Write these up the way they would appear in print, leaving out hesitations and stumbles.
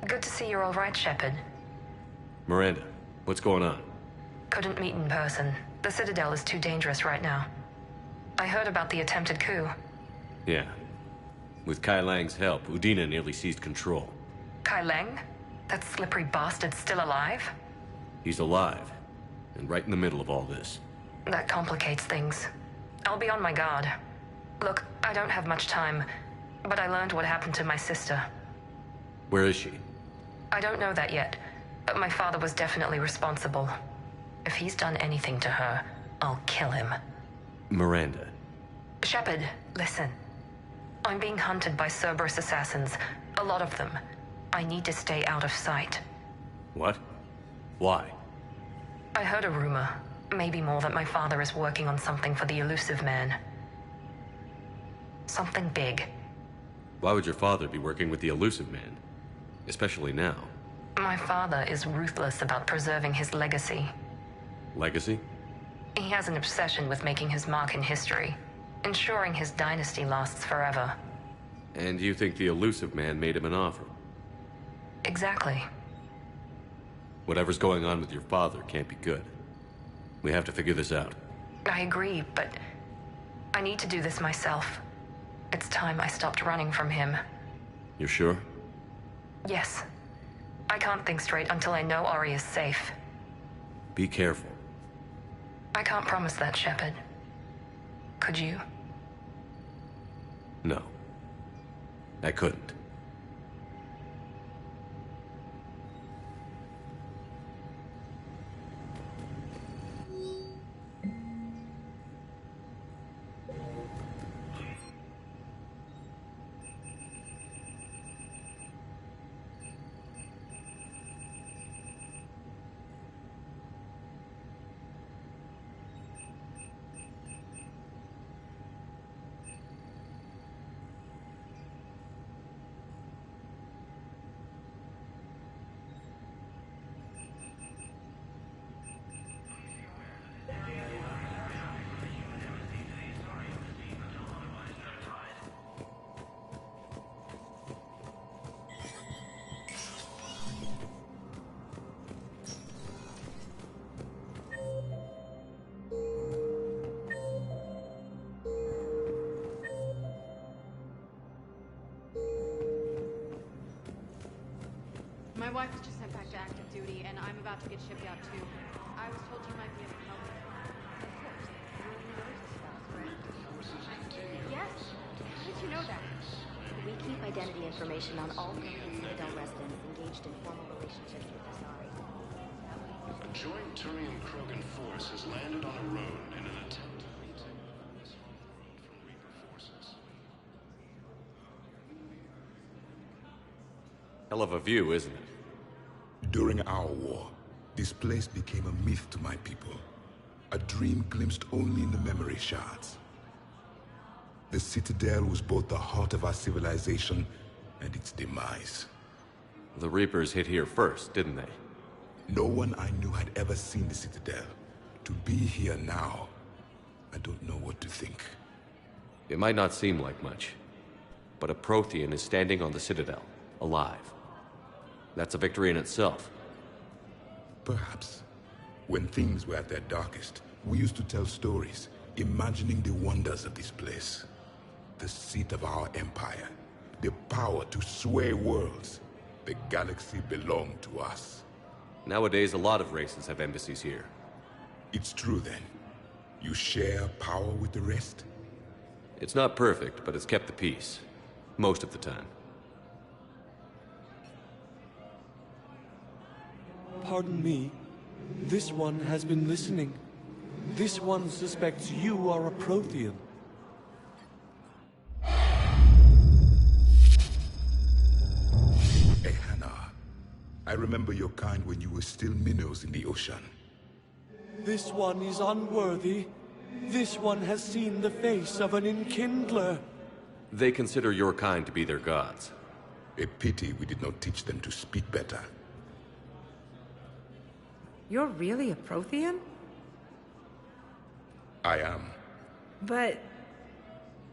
Good to see you're all right, Shepard. Miranda, what's going on? Couldn't meet in person. The Citadel is too dangerous right now. I heard about the attempted coup. Yeah. With Kai Lang's help, Udina nearly seized control. Kai Leng? That slippery bastard's still alive? He's alive, and right in the middle of all this. That complicates things. I'll be on my guard. Look, I don't have much time, but I learned what happened to my sister. Where is she? I don't know that yet, but my father was definitely responsible. If he's done anything to her, I'll kill him. Miranda. Shepard, listen. I'm being hunted by Cerberus assassins. A lot of them. I need to stay out of sight. What? Why? I heard a rumor, maybe more, that my father is working on something for the Illusive Man. Something big. Why would your father be working with the Illusive Man? Especially now. My father is ruthless about preserving his legacy. Legacy? He has an obsession with making his mark in history, ensuring his dynasty lasts forever. And you think the Illusive Man made him an offer? Exactly. Whatever's going on with your father can't be good. We have to figure this out. I agree, but I need to do this myself. It's time I stopped running from him. You're sure? Yes. I can't think straight until I know Ori is safe. Be careful. I can't promise that, Shepard. Could you? No. I couldn't. My wife was just sent back to active duty, and I'm about to get shipped out too. I was told you might be able to help me. Of course. You're in the emergency spouse, right? Yes. How did you know that? We keep identity information on all permanent Citadel residents engaged in formal relationships with Asari. A joint Turian-Krogan force has landed on a road in an attempt to retake this world from Reaper forces. Hell of a view, isn't it? During our war, this place became a myth to my people. A dream glimpsed only in the memory shards. The Citadel was both the heart of our civilization and its demise. The Reapers hit here first, didn't they? No one I knew had ever seen the Citadel. To be here now, I don't know what to think. It might not seem like much, but a Prothean is standing on the Citadel, alive. That's a victory in itself. Perhaps. When things were at their darkest, we used to tell stories, imagining the wonders of this place. The seat of our empire, the power to sway worlds. The galaxy belonged to us. Nowadays, a lot of races have embassies here. It's true then. You share power with the rest? It's not perfect, but it's kept the peace. Most of the time. Pardon me. This one has been listening. This one suspects you are a Prothean. Ehana. I remember your kind when you were still minnows in the ocean. This one is unworthy. This one has seen the face of an Enkindler. They consider your kind to be their gods. A pity we did not teach them to speak better. You're really a Prothean? I am. But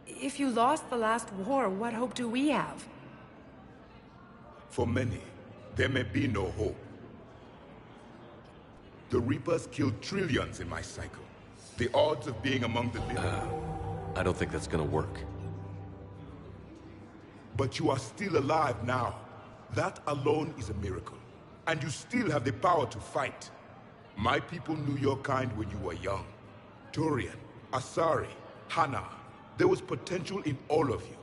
if you lost the last war, what hope do we have? For many, there may be no hope. The Reapers killed trillions in my cycle. The odds of being among the living... I don't think that's gonna work. But you are still alive now. That alone is a miracle. And you still have the power to fight. My people knew your kind when you were young. Turian, Asari, Hana. There was potential in all of you.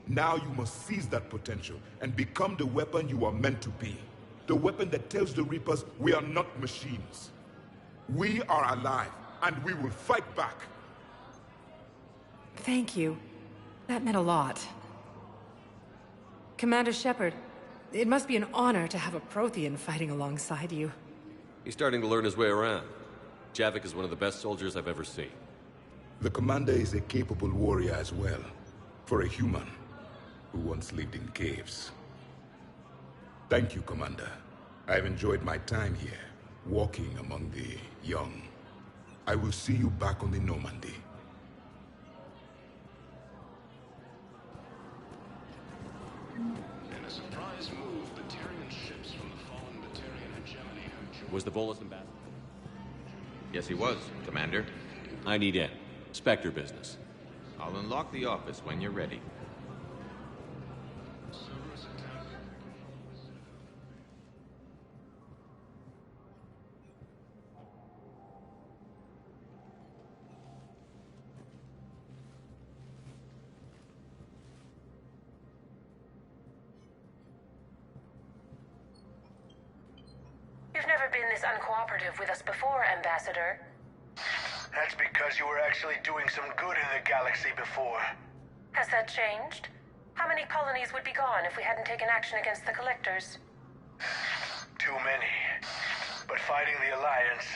Now you must seize that potential and become the weapon you are meant to be. The weapon that tells the Reapers we are not machines. We are alive, and we will fight back. Thank you. That meant a lot. Commander Shepard, it must be an honor to have a Prothean fighting alongside you. He's starting to learn his way around. Javik is one of the best soldiers I've ever seen. The commander is a capable warrior as well, for a human who once lived in caves. Thank you, Commander. I've enjoyed my time here, walking among the young. I will see you back on the Normandy. In a surprise move, Batarian ships from the fallen Batarian hegemony have joined... Was the Volus ambassador? Yes, he was, Commander. I need in. Spectre business. I'll unlock the office when you're ready. Cerberus attack. You've never been this uncooperative with us before, Ambassador. That's because you were actually doing some good in the galaxy before. Has that changed? How many colonies would be gone if we hadn't taken action against the Collectors? Too many. But fighting the Alliance...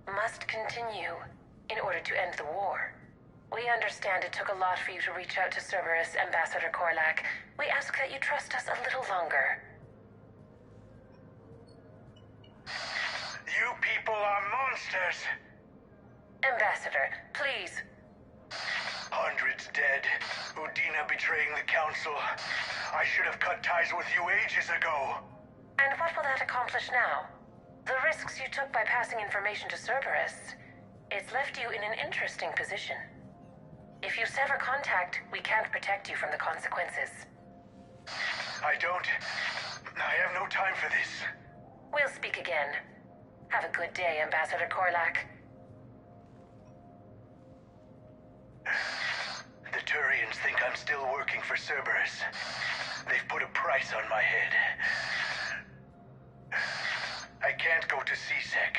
Must continue in order to end the war. We understand it took a lot for you to reach out to Cerberus, Ambassador Korlak. We ask that you trust us a little longer. You people are monsters! Ambassador, please. Hundreds dead. Udina betraying the Council. I should have cut ties with you ages ago. And what will that accomplish now? The risks you took by passing information to Cerberus, it's left you in an interesting position. If you sever contact, we can't protect you from the consequences. I have no time for this. We'll speak again. Have a good day, Ambassador Korlak. The Turians think I'm still working for Cerberus. They've put a price on my head. I can't go to C-Sec,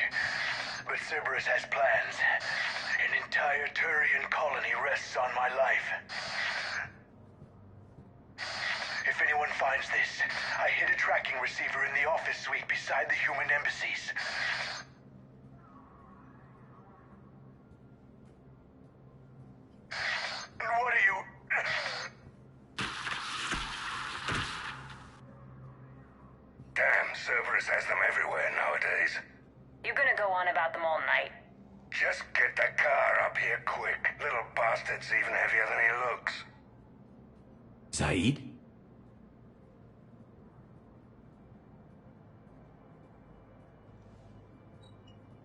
but Cerberus has plans. An entire Turian colony rests on my life. If anyone finds this, I hid a tracking receiver in the office suite beside the human embassies. What are you... Damn, Cerberus has them everywhere nowadays. You're gonna go on about them all night. Just get the car up here quick. Little bastard's even heavier than he looks. Zaid?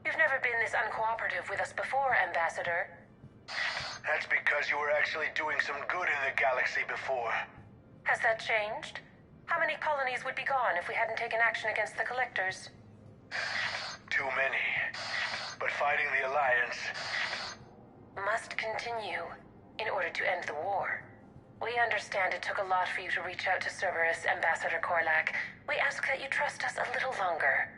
You've never been this uncooperative with us before, Ambassador. That's because you were actually doing some good in the galaxy before. Has that changed? How many colonies would be gone if we hadn't taken action against the Collectors? Too many. But fighting the Alliance... Must continue in order to end the war. We understand it took a lot for you to reach out to Cerberus, Ambassador Korlak. We ask that you trust us a little longer.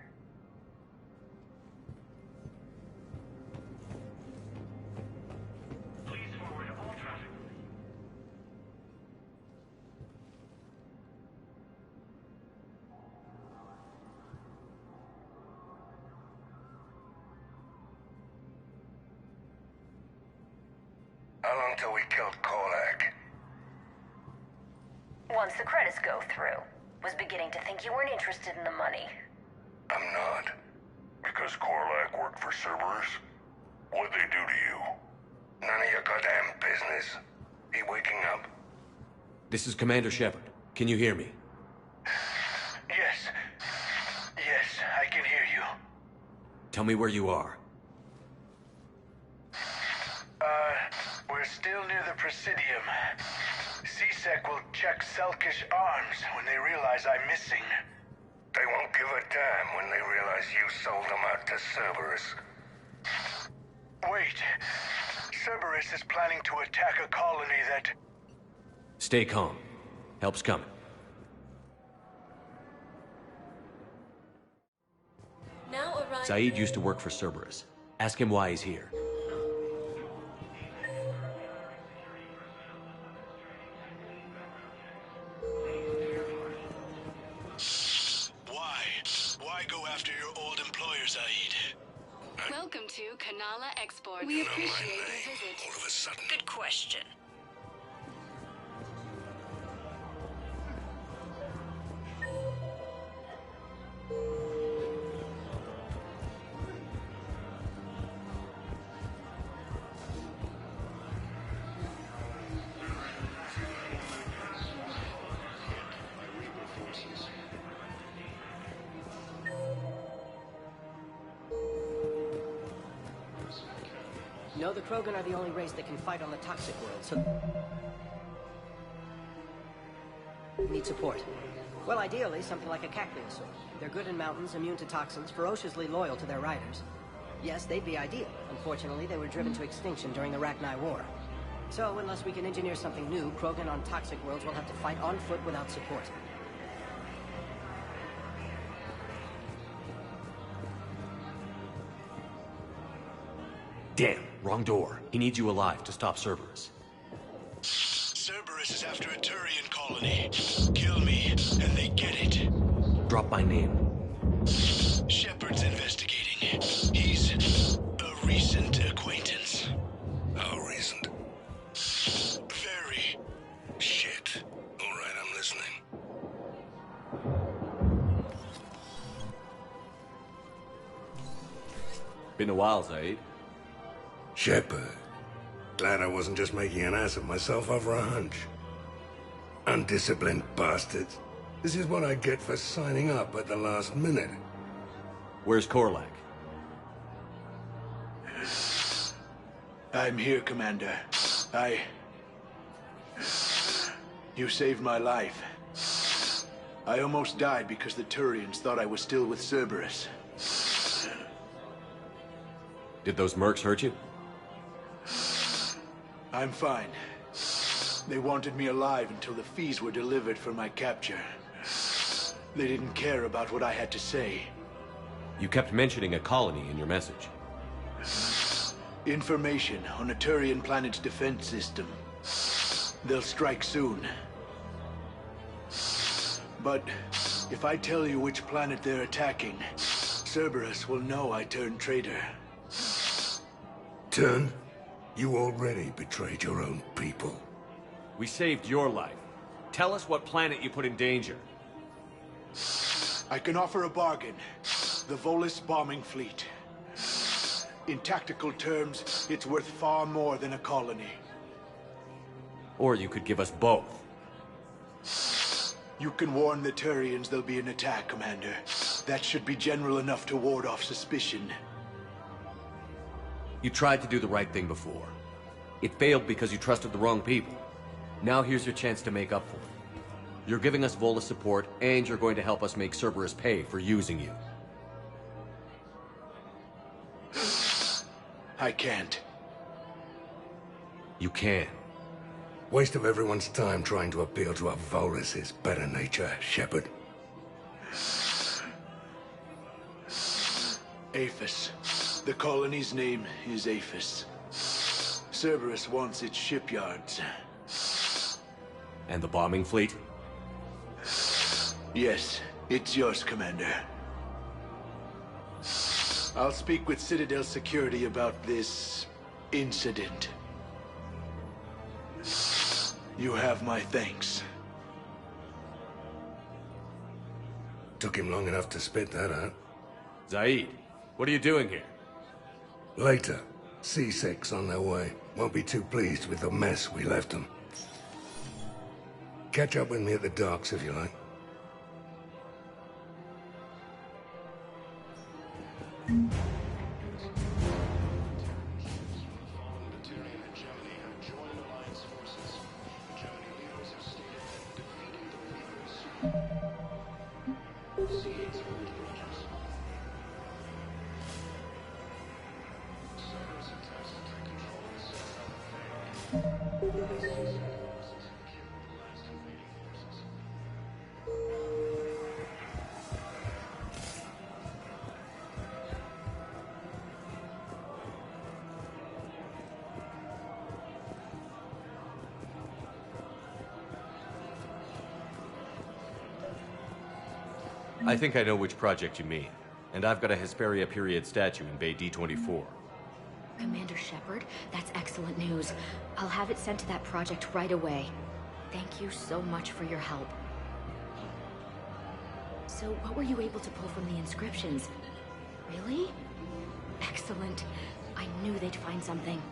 Please forward all traffic. How long till we killed Korlak? Once the credits go through. Was beginning to think you weren't interested in the money. I'm not. Because Korlak worked for Cerberus? What'd they do to you? None of your goddamn business. He waking up? This is Commander Shepard. Can you hear me? Yes. Tell me where you are. We're still near the Presidium. C-Sec will check Selkish arms when they realize I'm missing. They won't give a damn when they realize you sold them out to Cerberus. Wait. Cerberus is planning to attack a colony that... Stay calm. Help's coming. Now arrive... Zaid used to work for Cerberus. Ask him why he's here. Why go after your old employer, Zaid? Welcome to Kanala Exports. We appreciate your visit. All of a sudden. Good question. No, the Krogan are the only race that can fight on the toxic world, so... Need support. Well, ideally, something like a Cacliasaur. They're good in mountains, immune to toxins, ferociously loyal to their riders. Yes, they'd be ideal. Unfortunately, they were driven to extinction during the Rachni War. So, unless we can engineer something new, Krogan on toxic worlds will have to fight on foot without support. Damn, wrong door. He needs you alive to stop Cerberus. Cerberus is after a Turian colony. Kill me, and they get it. Drop my name. Shepard's investigating. He's a recent acquaintance. How recent? Very. Shit. All right, I'm listening. Been a while, Zaid. Shepard. Glad I wasn't just making an ass of myself over a hunch. Undisciplined bastards. This is what I get for signing up at the last minute. Where's Korlak? I'm here, Commander. You saved my life. I almost died because the Turians thought I was still with Cerberus. Did those mercs hurt you? I'm fine. They wanted me alive until the fees were delivered for my capture. They didn't care about what I had to say. You kept mentioning a colony in your message. Information on a Turian planet's defense system. They'll strike soon. But if I tell you which planet they're attacking, Cerberus will know I turned traitor. Turn? You already betrayed your own people. We saved your life. Tell us what planet you put in danger. I can offer a bargain. The Volus bombing fleet. In tactical terms, it's worth far more than a colony. Or you could give us both. You can warn the Turians there'll be an attack, Commander. That should be general enough to ward off suspicion. You tried to do the right thing before. It failed because you trusted the wrong people. Now here's your chance to make up for it. You're giving us Volus support, and you're going to help us make Cerberus pay for using you. I can't. You can. Waste of everyone's time trying to appeal to a Volus's better nature, Shepard. Aphis. The colony's name is Aphis. Cerberus wants its shipyards. And the bombing fleet? Yes, it's yours, Commander. I'll speak with Citadel Security about this incident. You have my thanks. Took him long enough to spit that out. Zaid, what are you doing here? Later. C-Sec's on their way. Won't be too pleased with the mess we left them. Catch up with me at the docks if you like. I think I know which project you mean. And I've got a Hesperia period statue in Bay D24. Commander Shepard, that's excellent news. I'll have it sent to that project right away. Thank you so much for your help. So, what were you able to pull from the inscriptions? Really? Excellent. I knew they'd find something.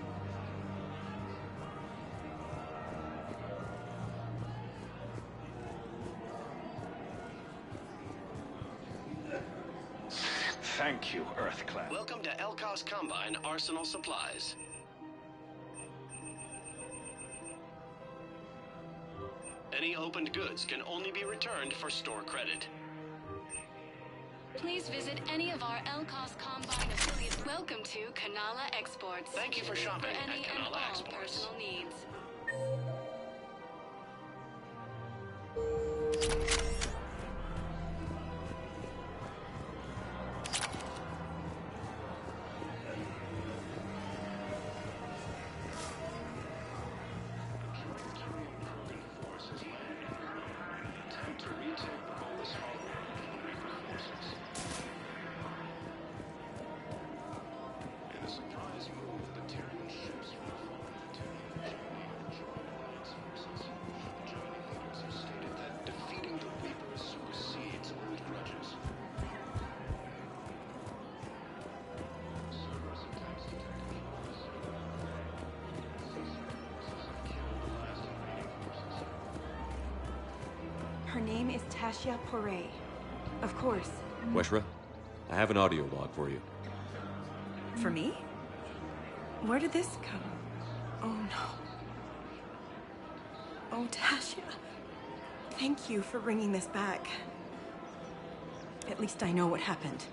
Thank you, Earthclad. Welcome to Elkos Combine Arsenal Supplies. Any opened goods can only be returned for store credit. Please visit any of our Elkos Combine affiliates. Welcome to Kanala Exports. Thank you for shopping for any at and Kanala all Exports. personal needs. Her name is Tasha Poray. Of course. Weshra, I have an audio log for you. For me? Where did this come? Oh no. Oh, Tasha. Thank you for bringing this back. At least I know what happened.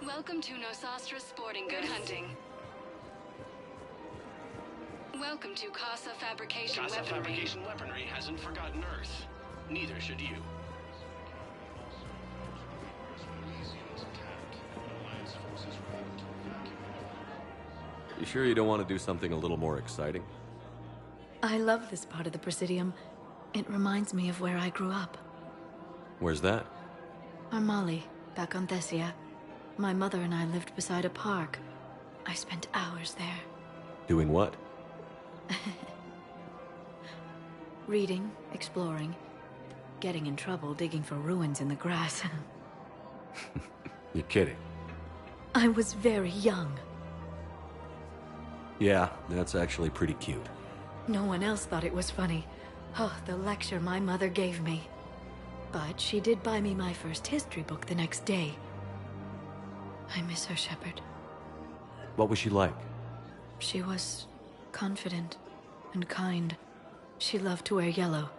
Welcome to Nosastra Sporting Goods. Good hunting. Welcome to Casa Fabrication Casa Weaponry. Fabrication Weaponry hasn't forgotten Earth. Neither should you. You sure you don't want to do something a little more exciting? I love this part of the Presidium. It reminds me of where I grew up. Where's that? Armali, back on Thessia. My mother and I lived beside a park. I spent hours there. Doing what? Reading, exploring, getting in trouble digging for ruins in the grass. You're kidding. I was very young. Yeah, that's actually pretty cute. No one else thought it was funny. Oh, the lecture my mother gave me. But she did buy me my first history book the next day. I miss her, Shepard. What was she like? She was confident and kind. She loved to wear yellow.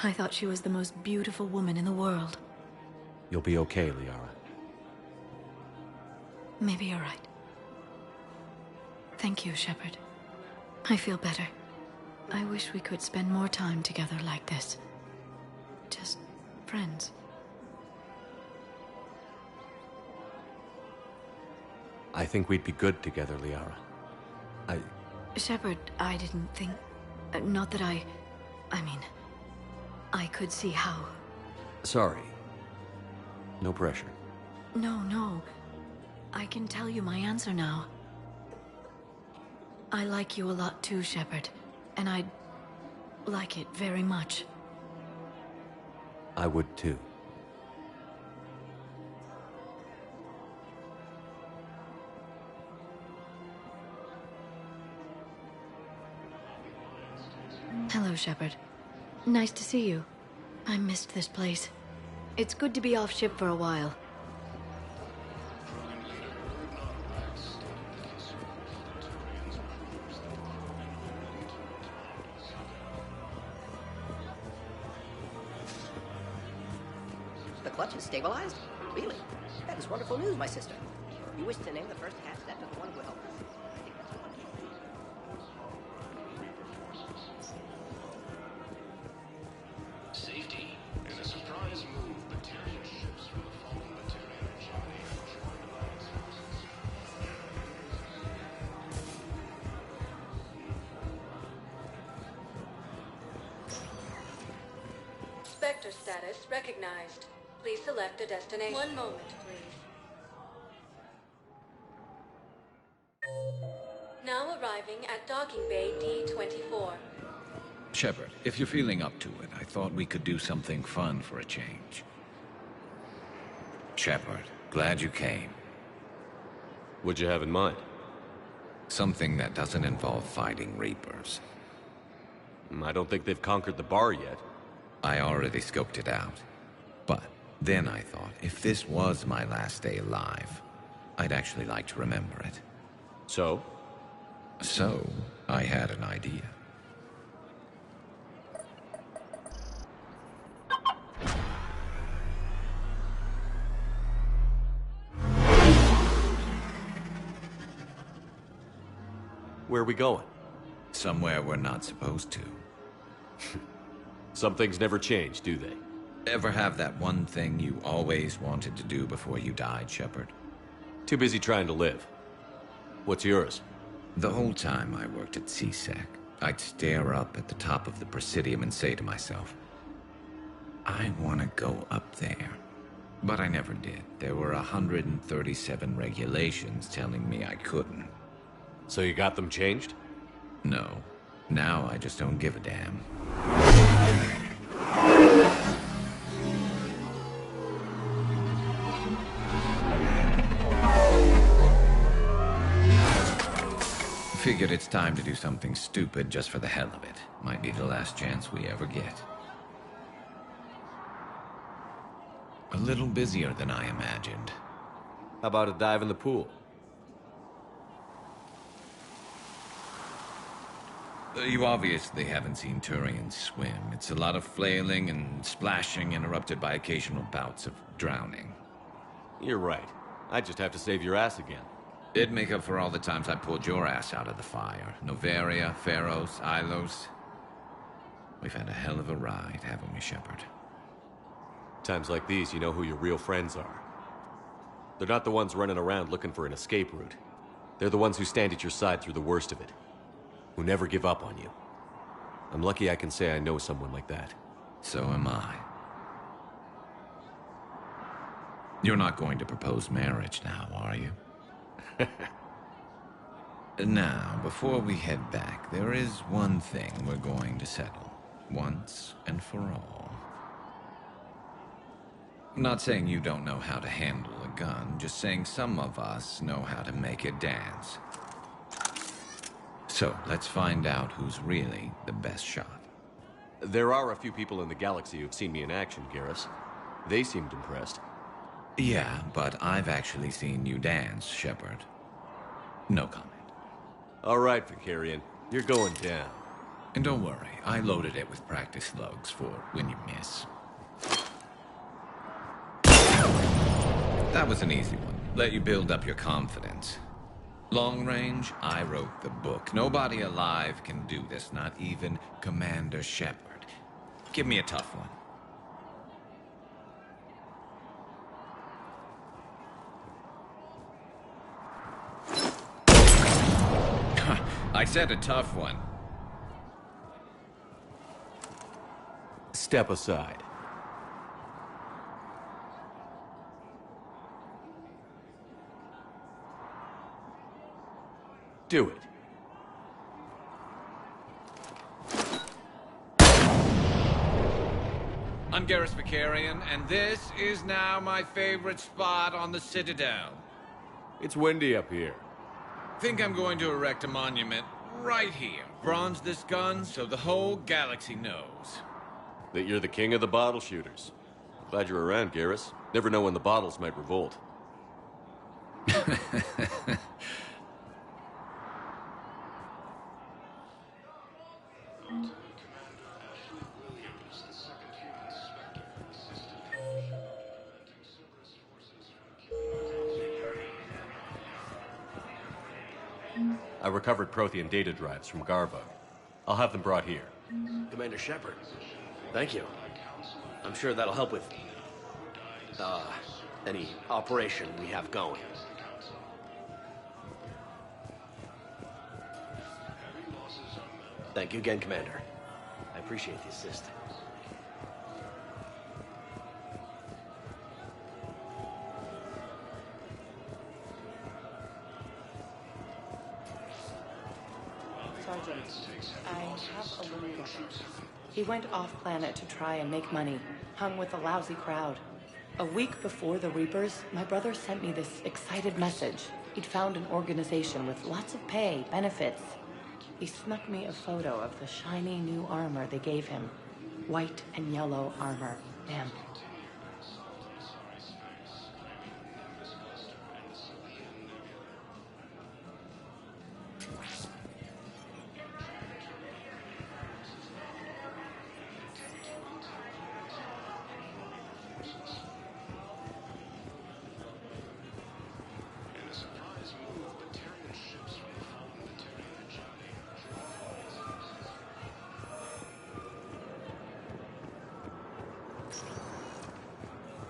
I thought she was the most beautiful woman in the world. You'll be okay, Liara. Maybe you're right. Thank you, Shepard. I feel better. I wish we could spend more time together like this. Just friends. I think we'd be good together, Liara. Shepard, I didn't think... not that I mean... I could see how... Sorry. No pressure. No. I can tell you my answer now. I like you a lot too, Shepard. And I'd like it very much. I would too. Hello, Shepard. Nice to see you. I missed this place. It's good to be off ship for a while. clutch is stabilized? Really? That is wonderful news, my sister. You wish to name the first half step to the one who will help us? I think that's wonderful. Safety. In a surprise move, Batarian ships from the fallen Batarian hegemony have joined Alliance forces. Spectre status recognized. Please select a destination. One moment, please. Now arriving at docking bay D-24. Shepard, if you're feeling up to it, I thought we could do something fun for a change. Shepard, glad you came. What'd you have in mind? Something that doesn't involve fighting Reapers. I don't think they've conquered the bar yet. I already scoped it out. But then I thought, if this was my last day alive, I'd actually like to remember it. So? So, I had an idea. Where are we going? Somewhere we're not supposed to. Some things never change, do they? Ever have that one thing you always wanted to do before you died, Shepard? Too busy trying to live. What's yours? The whole time I worked at CSEC, I'd stare up at the top of the Presidium and say to myself, I want to go up there. But I never did. There were 137 regulations telling me I couldn't. So you got them changed? No. Now I just don't give a damn. Figured it's time to do something stupid just for the hell of it. Might be the last chance we ever get. A little busier than I imagined. How about a dive in the pool? You obviously haven't seen Turians swim. It's a lot of flailing and splashing interrupted by occasional bouts of drowning. You're right. I just have to save your ass again. It'd make up for all the times I pulled your ass out of the fire. Noveria, Pharos, Ilos. We've had a hell of a ride, haven't we, Shepard? Times like these, you know who your real friends are. They're not the ones running around looking for an escape route. They're the ones who stand at your side through the worst of it. Who never give up on you. I'm lucky I can say I know someone like that. So am I. You're not going to propose marriage now, are you? Now, before we head back, there is one thing we're going to settle. Once and for all. I'm not saying you don't know how to handle a gun, just saying some of us know how to make it dance. So, let's find out who's really the best shot. There are a few people in the galaxy who've seen me in action, Garrus. They seemed impressed. Yeah, but I've actually seen you dance, Shepard. No comment. All right, Vicarian. You're going down. And don't worry, I loaded it with practice slugs for when you miss. That was an easy one. Let you build up your confidence. Long range, I wrote the book. Nobody alive can do this, not even Commander Shepard. Give me a tough one. I said a tough one. Step aside. Do it. I'm Garrus Vakarian, and this is now my favorite spot on the Citadel. It's windy up here. Think I'm going to erect a monument right here. Bronze this gun so the whole galaxy knows. That you're the king of the bottle shooters. Glad you're around, Garrus. Never know when the bottles might revolt. I recovered Prothean data drives from Garva. I'll have them brought here. Commander Shepard, thank you. I'm sure that'll help with, any operation we have going. Thank you again, Commander. I appreciate the assist. Sergeant, I have a little brother. He went off-planet to try and make money, hung with a lousy crowd. A week before the Reapers, my brother sent me this excited message. He'd found an organization with lots of pay, benefits. He snuck me a photo of the shiny new armor they gave him. White and yellow armor. Damn.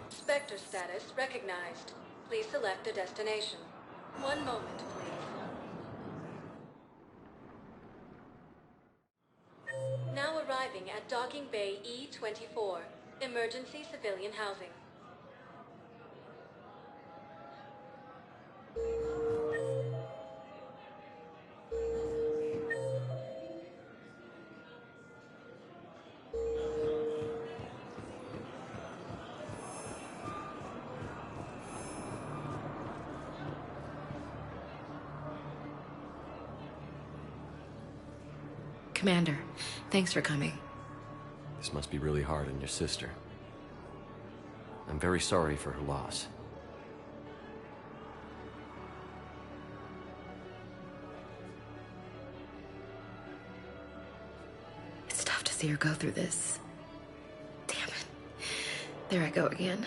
Spectre status recognized. Please select a destination. One moment, please. Now arriving at Docking Bay E-24, emergency civilian housing. Commander, thanks for coming. This must be really hard on your sister. I'm very sorry for her loss. It's tough to see her go through this. Damn it. There I go again.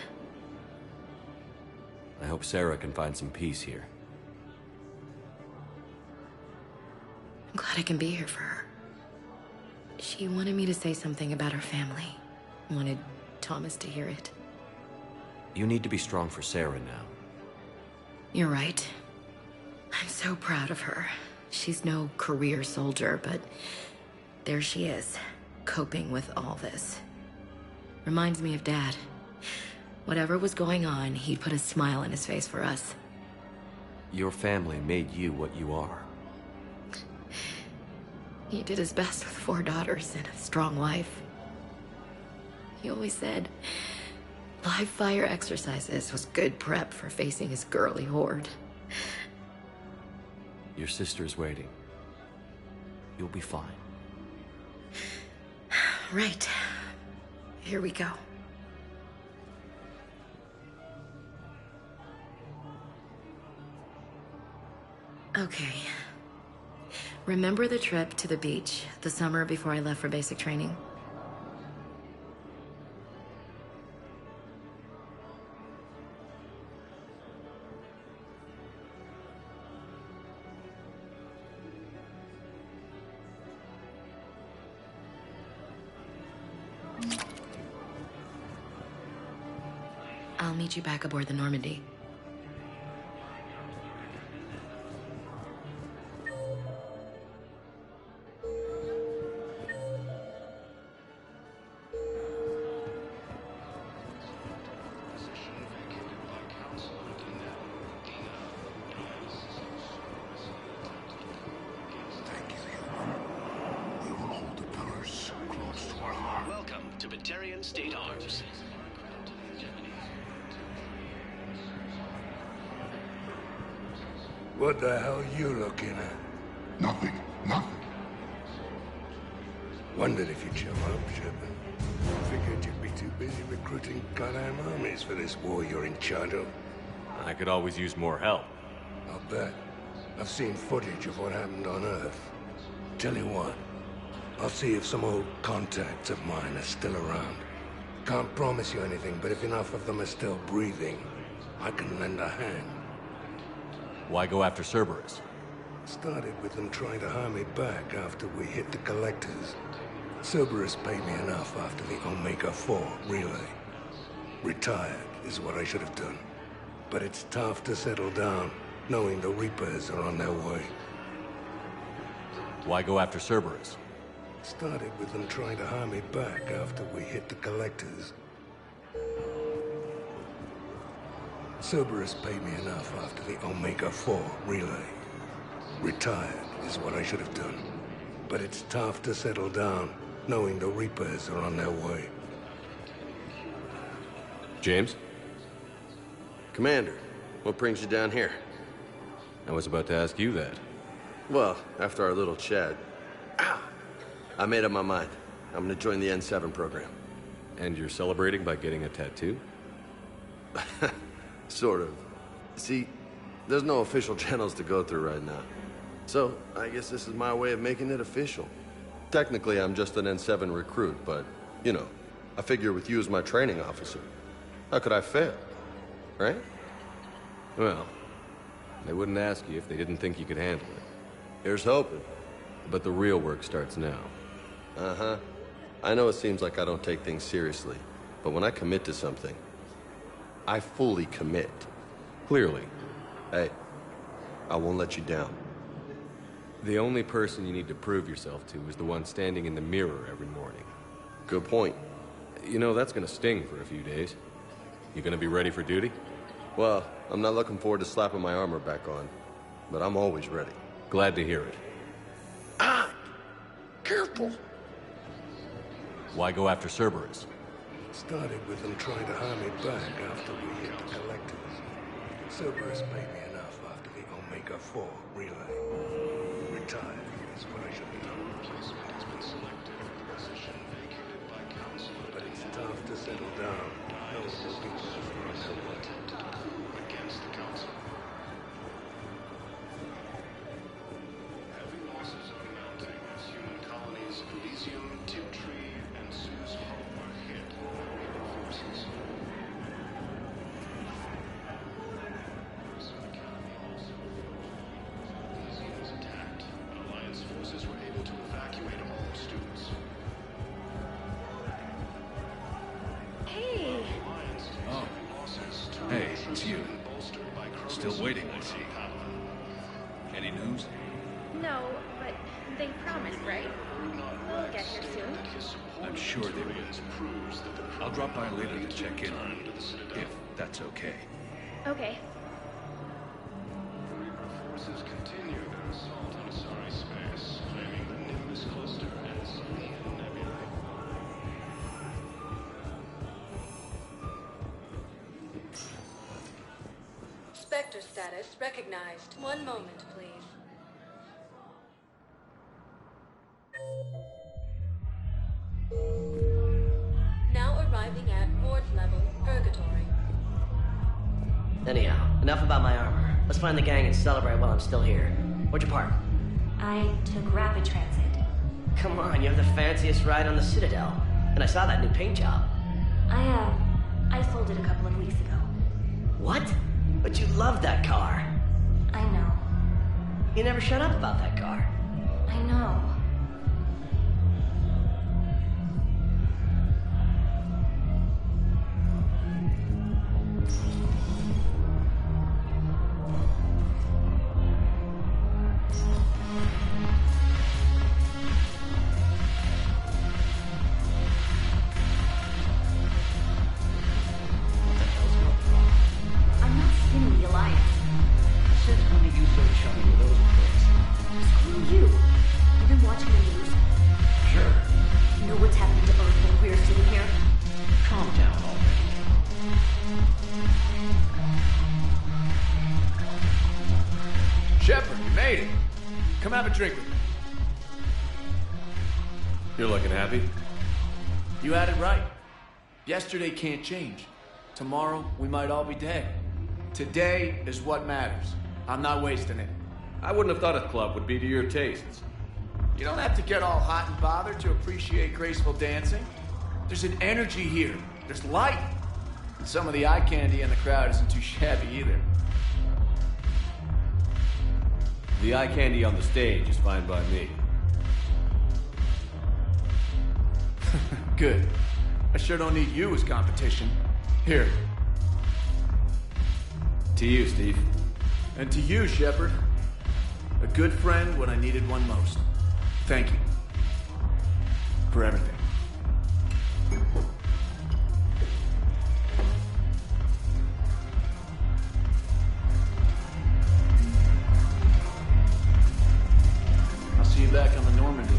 I hope Sarah can find some peace here. I'm glad I can be here for her. She wanted me to say something about her family. Wanted Thomas to hear it. You need to be strong for Sarah now. You're right. I'm so proud of her. She's no career soldier, but there she is, coping with all this. Reminds me of Dad. Whatever was going on, he'd put a smile on his face for us. Your family made you what you are. He did his best with 4 daughters and a strong wife. He always said live fire exercises was good prep for facing his girly horde. Your sister's waiting. You'll be fine. Right. Here we go. Okay. Remember the trip to the beach the summer before I left for basic training? I'll meet you back aboard the Normandy. State Arms. What the hell are you looking at? Nothing. Nothing. Wondered if you'd show up, Shepard. Figured you'd be too busy recruiting goddamn armies for this war you're in charge of. I could always use more help. I'll bet. I've seen footage of what happened on Earth. Tell you what, I'll see if some old contacts of mine are still around. Can't promise you anything, but if enough of them are still breathing, I can lend a hand. Why go after Cerberus? Started with them trying to hire me back after we hit the collectors. Cerberus paid me enough after the Omega-4 relay. Retired is what I should have done. But it's tough to settle down, knowing the Reapers are on their way. Why go after Cerberus? Started with them trying to hire me back after we hit the collectors. Cerberus paid me enough after the Omega-4 relay. Retired is what I should have done. But it's tough to settle down, knowing the Reapers are on their way. James? Commander, what brings you down here? I was about to ask you that. Well, after our little chat, I made up my mind. I'm gonna join the N7 program. And you're celebrating by getting a tattoo? Sort of. See, there's no official channels to go through right now. So, I guess this is my way of making it official. Technically, I'm just an N7 recruit, but, you know, I figure with you as my training officer, how could I fail? Right? Well, they wouldn't ask you if they didn't think you could handle it. Here's hoping. But the real work starts now. Uh-huh. I know it seems like I don't take things seriously, but when I commit to something, I fully commit. Clearly. Hey, I won't let you down. The only person you need to prove yourself to is the one standing in the mirror every morning. Good point. You know, that's gonna sting for a few days. You gonna be ready for duty? Well, I'm not looking forward to slapping my armor back on, but I'm always ready. Glad to hear it. Ah! Careful! Why go after Cerberus? Started with them trying to hire me back after we hit the collectors. Cerberus paid me enough after the Omega-4 relay. Retired is what I should have done. Replacement has been selected for the position vacated by Council. But it's tough to settle down. No one will be attempted coup against the Council. Heavy losses are mounting as human colonies Elysium, Tiptree, and Sue's Hope are hit by Reaper forces. Elysium was attacked. Alliance forces were able to evacuate all students. Hey! Oh. Hey, it's you. Still waiting, I see. Any news? No, but they promised, right? We'll get here soon. I'm sure they will. I'll drop by later to check in on you, if that's okay. Okay. Forces continue their assault on Asari space, claiming the Nimbus cluster and Sylvian Nebulae. Spectre status recognized. One moment, please. Now arriving at ward level purgatory. Anyhow, enough about my armor. Let's find the gang and celebrate while I'm still here. Where'd you park? I took rapid transit. Come on, you have the fanciest ride on the Citadel. And I saw that new paint job. I sold it a couple of weeks ago. What? But you love that car. I know. You never shut up about that car. I know. Drink with me. You're looking happy? You had it right. Yesterday can't change. Tomorrow, we might all be dead. Today is what matters. I'm not wasting it. I wouldn't have thought a club would be to your tastes. You don't have to get all hot and bothered to appreciate graceful dancing. There's an energy here. There's light. And some of the eye candy in the crowd isn't too shabby either. The eye candy on the stage is fine by me. Good. I sure don't need you as competition. Here. To you, Steve. And to you, Shepard. A good friend when I needed one most. Thank you. For everything. I'll see you back on the Normandy.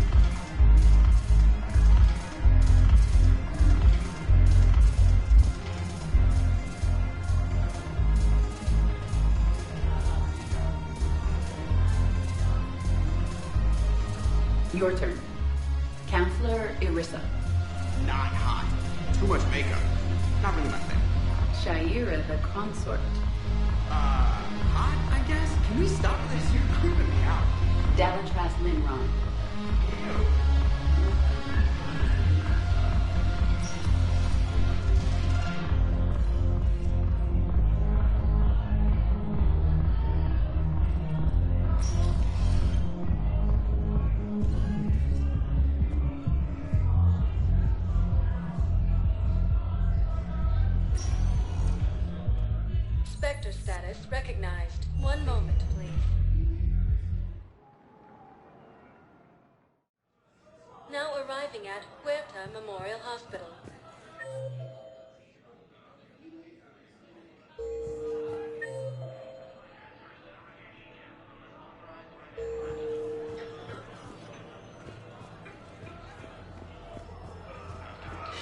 Your turn. Counselor Irissa. Not hot. Too much makeup. Not really my thing. Shaira the consort. Hot, I guess? Can we stop this? You're creeping me out. Dalentras Linron. Spectre status recognized. One moment, please. Now arriving at Huerta Memorial Hospital.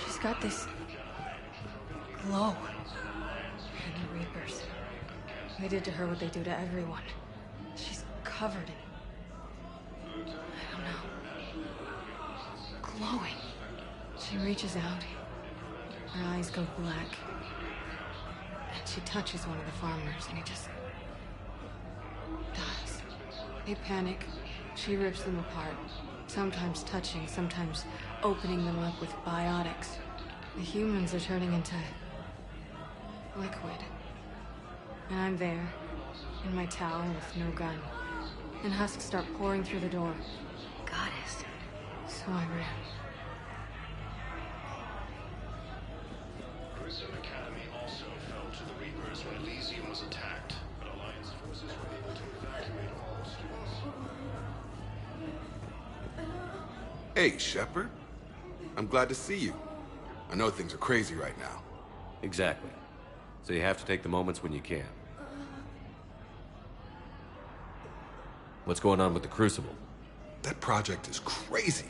She's got this glow. And the Reapers. They did to her what they do to everyone. She's covered in... I don't know. Glowing. She reaches out. Her eyes go black. And she touches one of the farmers and he just... dies. They panic. She rips them apart. Sometimes touching, sometimes opening them up with biotics. The humans are turning into... liquid. And I'm there, in my tower with no gun. And husks start pouring through the door. Goddess. So I ran. Grissom Academy also fell to the Reapers when Elysium was attacked, but Alliance forces were able to evacuate all students. Hey, Shepard. I'm glad to see you. I know things are crazy right now. Exactly. So you have to take the moments when you can. What's going on with the Crucible? That project is crazy.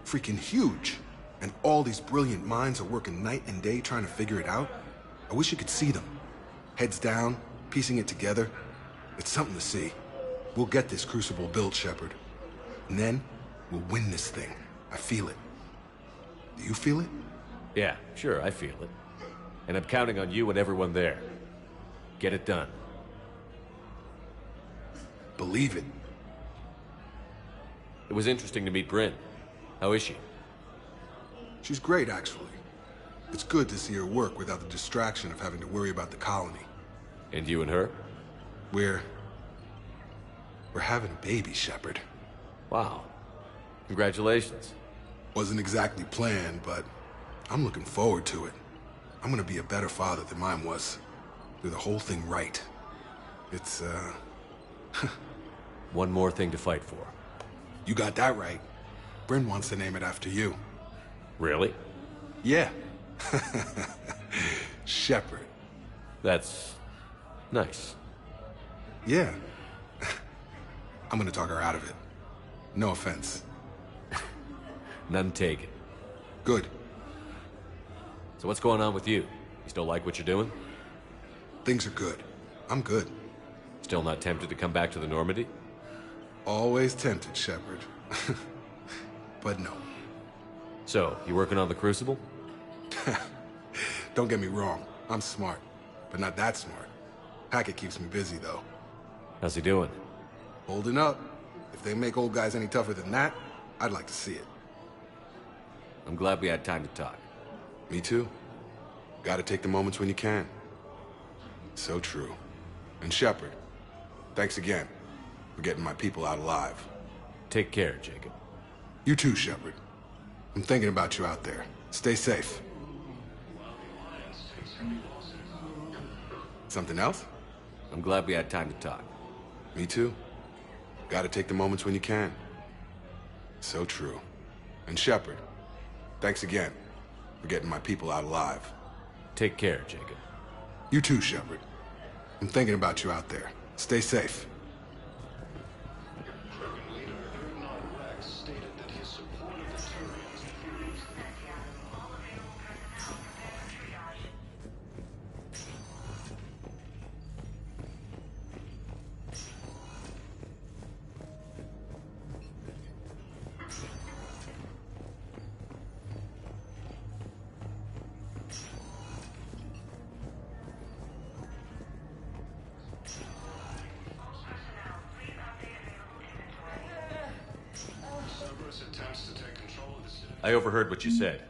Freaking huge. And all these brilliant minds are working night and day trying to figure it out. I wish you could see them. Heads down, piecing it together. It's something to see. We'll get this Crucible built, Shepard. And then, we'll win this thing. I feel it. Do you feel it? Yeah, sure, I feel it. And I'm counting on you and everyone there. Get it done. Believe it. It was interesting to meet Bryn. How is she? She's great, actually. It's good to see her work without the distraction of having to worry about the colony. And you and her? We're having a baby, Shepard. Wow. Congratulations. Wasn't exactly planned, but I'm looking forward to it. I'm gonna be a better father than mine was. Do the whole thing right. It's, One more thing to fight for. You got that right. Bryn wants to name it after you. Really? Yeah. Shepard. That's... nice. Yeah. I'm gonna talk her out of it. No offense. None taken. Good. So what's going on with you? You still like what you're doing? Things are good. I'm good. Still not tempted to come back to the Normandy? Always tempted, Shepard. But no. So, you working on the Crucible? Don't get me wrong. I'm smart. But not that smart. Hackett keeps me busy, though. How's he doing? Holding up. If they make old guys any tougher than that, I'd like to see it. I'm glad we had time to talk. Me too. Gotta take the moments when you can. So true. And Shepard, thanks again. for getting my people out alive. Take care, Jacob. You too, Shepard. I'm thinking about you out there. Stay safe. Something else? I'm glad we had time to talk. Me too. Gotta take the moments when you can. So true. And Shepard, thanks again for getting my people out alive. Take care, Jacob. You too, Shepard. I'm thinking about you out there. Stay safe. I overheard what you said.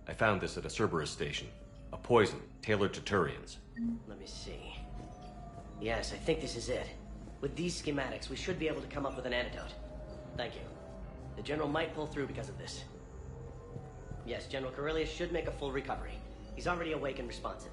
I found this at a Cerberus station. A poison tailored to Turians. Let me see. Yes, I think this is it. With these schematics, we should be able to come up with an antidote. Thank you. The General might pull through because of this. Yes, General Corellius should make a full recovery. He's already awake and responsive.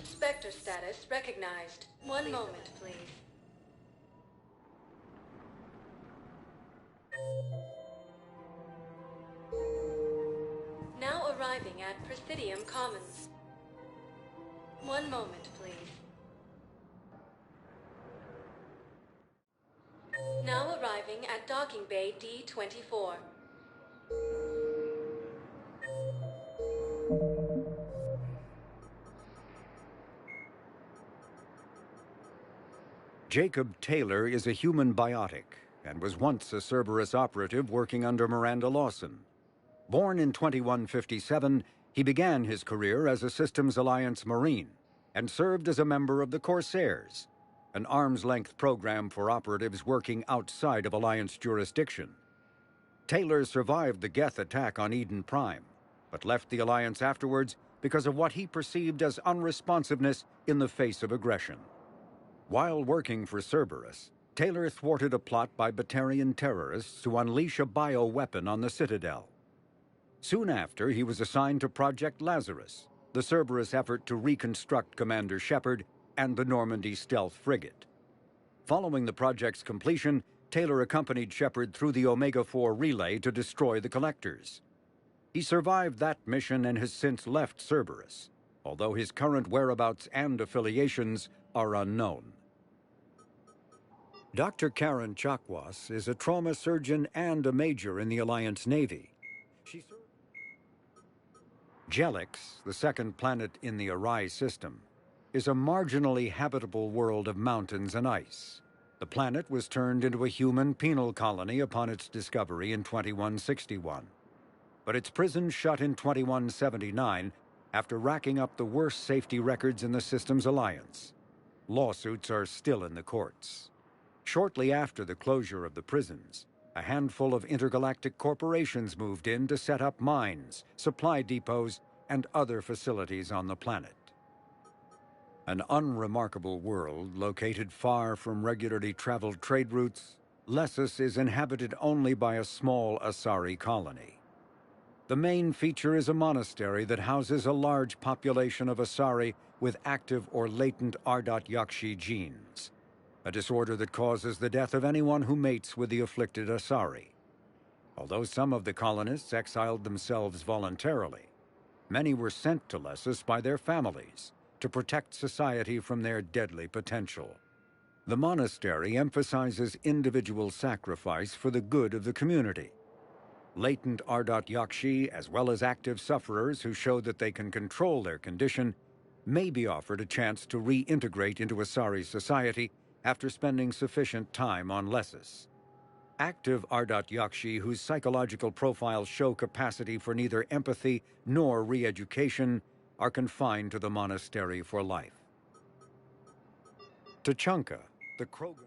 Spectre status recognized. One moment, please. Now arriving at Presidium Commons. One moment, please. Now arriving at Docking Bay D-24. Jacob Taylor is a human biotic and was once a Cerberus operative working under Miranda Lawson. Born in 2157, he began his career as a Systems Alliance Marine and served as a member of the Corsairs, an arm's-length program for operatives working outside of Alliance jurisdiction. Taylor survived the Geth attack on Eden Prime, but left the Alliance afterwards because of what he perceived as unresponsiveness in the face of aggression. While working for Cerberus, Taylor thwarted a plot by Batarian terrorists to unleash a bioweapon on the Citadel. Soon after, he was assigned to Project Lazarus, the Cerberus effort to reconstruct Commander Shepard and the Normandy stealth frigate. Following the project's completion, Taylor accompanied Shepard through the Omega-4 relay to destroy the Collectors. He survived that mission and has since left Cerberus, although his current whereabouts and affiliations are unknown. Dr. Karen Chakwas is a trauma surgeon and a major in the Alliance Navy. Jelix, the second planet in the Arai system, is a marginally habitable world of mountains and ice. The planet was turned into a human penal colony upon its discovery in 2161. But its prison shut in 2179 after racking up the worst safety records in the system's alliance. Lawsuits are still in the courts. Shortly after the closure of the prisons, a handful of intergalactic corporations moved in to set up mines, supply depots, and other facilities on the planet. An unremarkable world located far from regularly traveled trade routes, Lessus is inhabited only by a small Asari colony. The main feature is a monastery that houses a large population of Asari with active or latent Ardot Yakshi genes, a disorder that causes the death of anyone who mates with the afflicted Asari. Although some of the colonists exiled themselves voluntarily, many were sent to Lessus by their families to protect society from their deadly potential. The monastery emphasizes individual sacrifice for the good of the community. Latent Ardot Yakshi, as well as active sufferers who show that they can control their condition, may be offered a chance to reintegrate into Asari society after spending sufficient time on Lessus. Active Ardot Yakshi whose psychological profiles show capacity for neither empathy nor re-education are confined to the monastery for life. Tuchanka, the Krogan...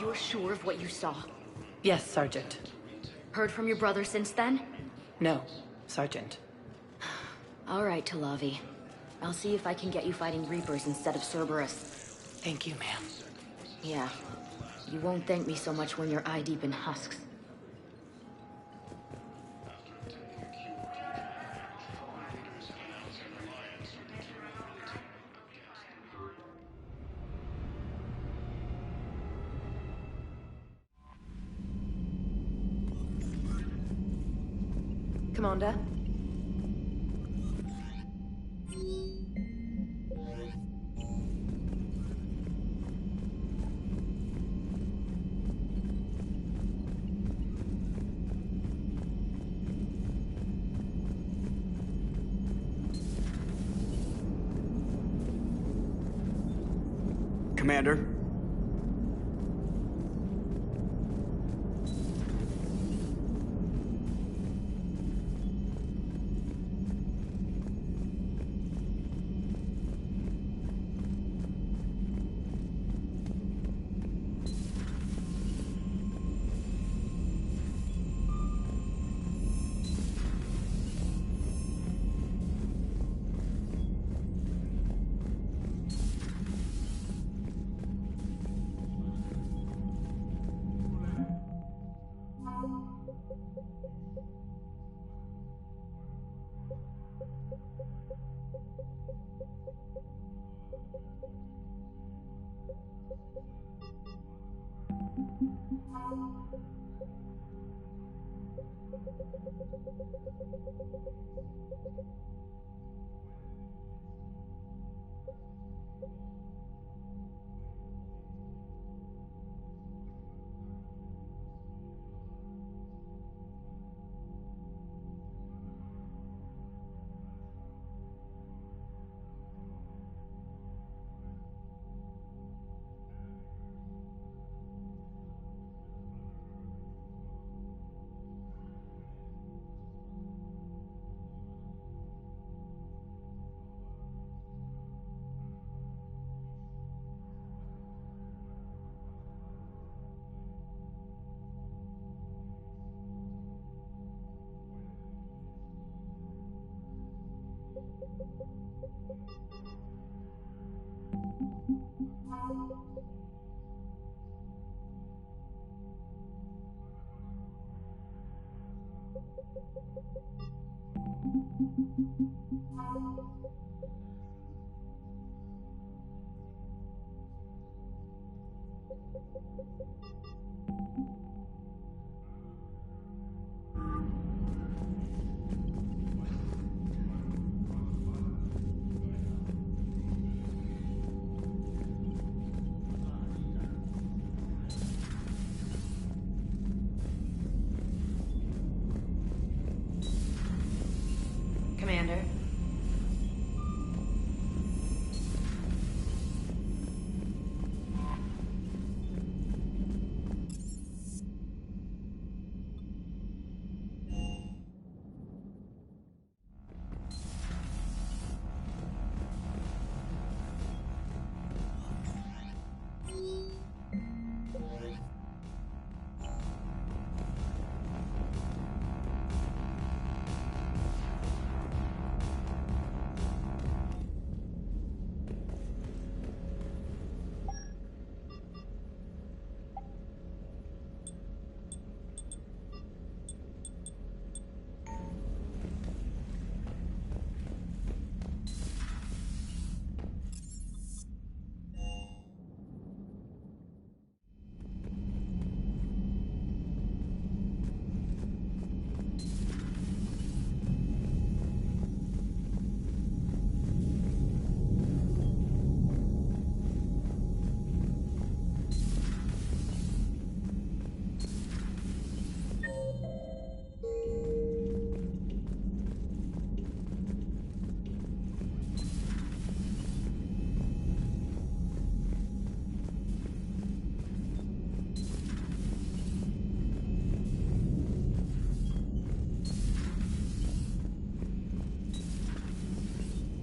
You're sure of what you saw? Yes, Sergeant. Heard from your brother since then? No, Sergeant. All right, Talavi. I'll see if I can get you fighting Reapers instead of Cerberus. Thank you, ma'am. Yeah. You won't thank me so much when you're eye-deep in husks. Commander? Commander? Commander?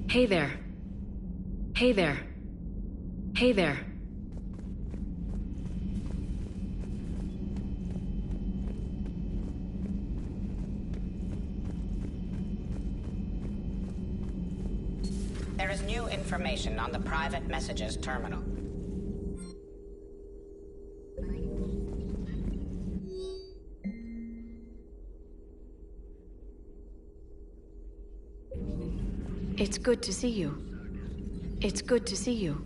Hey there. Hey there. Hey there. There is new information on the private messages terminal. It's good to see you. It's good to see you.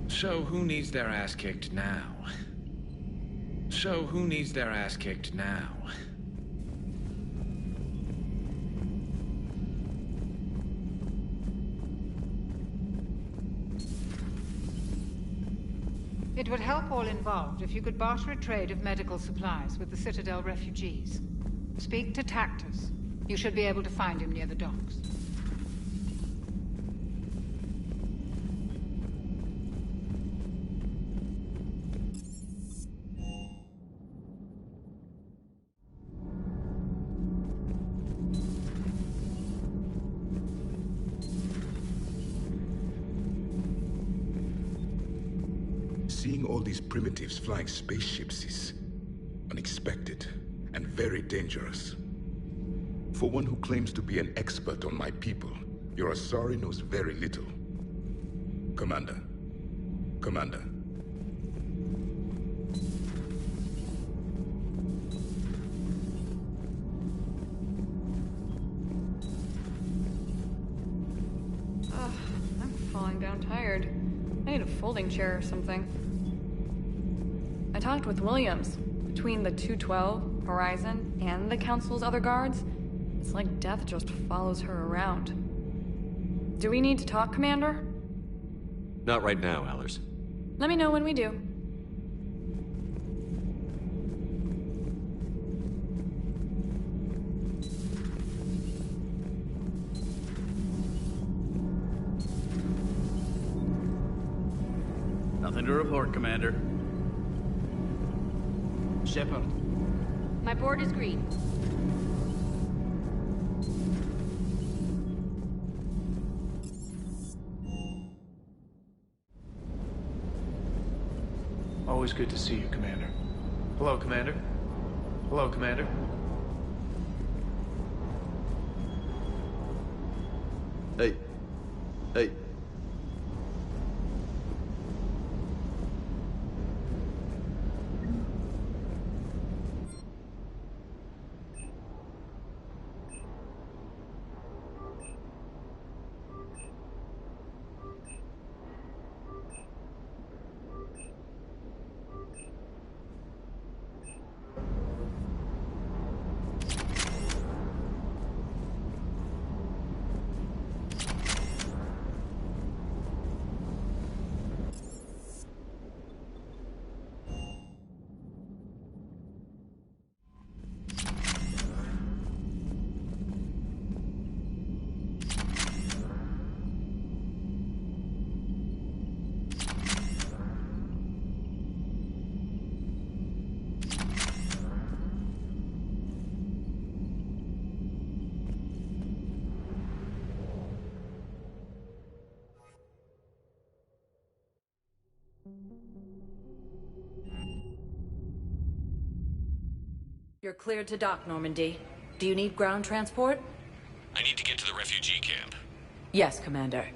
So who needs their ass kicked now? So who needs their ass kicked now? It would help all involved if you could barter a trade of medical supplies with the Citadel refugees. Speak to Tactus. You should be able to find him near the docks. Seeing all these primitives flying spaceships is unexpected and very dangerous. For one who claims to be an expert on my people, your Asari knows very little. Commander. Commander. Ugh, I'm falling down tired. I need a folding chair or something. I talked with Williams. Between the 212, Horizon, and the Council's other guards, it's like death just follows her around. Do we need to talk, Commander? Not right now, Allers. Let me know when we do. Nothing to report, Commander. Shepard. My board is green. Always good to see you, Commander. Hello, Commander. Hello, Commander. Hey. Hey. You're cleared to dock, Normandy. Do you need ground transport? I need to get to the refugee camp. Yes, Commander.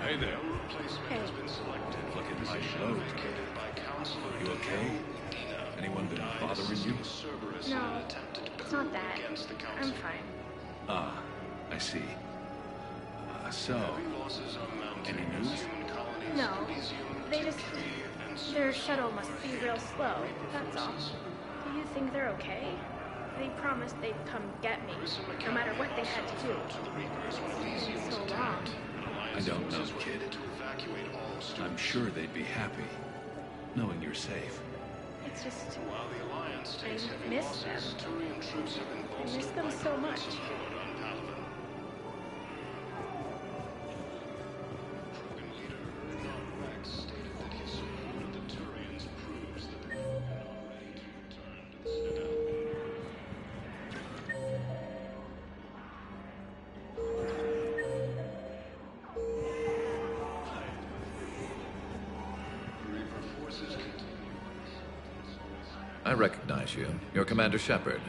Hey there. Replacement has been selected. Look at this Position load. vacated by Counselor You okay? Anyone been bothering you? No, it's not that. I'm fine. Ah, I see. So, any news? No, they just... Their shuttle must be real slow, that's all. Do you think they're okay? They promised they'd come get me, no matter what they had to do. It's been so long. I don't know, kid. I'm sure they'd be happy, knowing you're safe. It's just... I miss them. I miss them so much. I recognize you. You're Commander Shepard.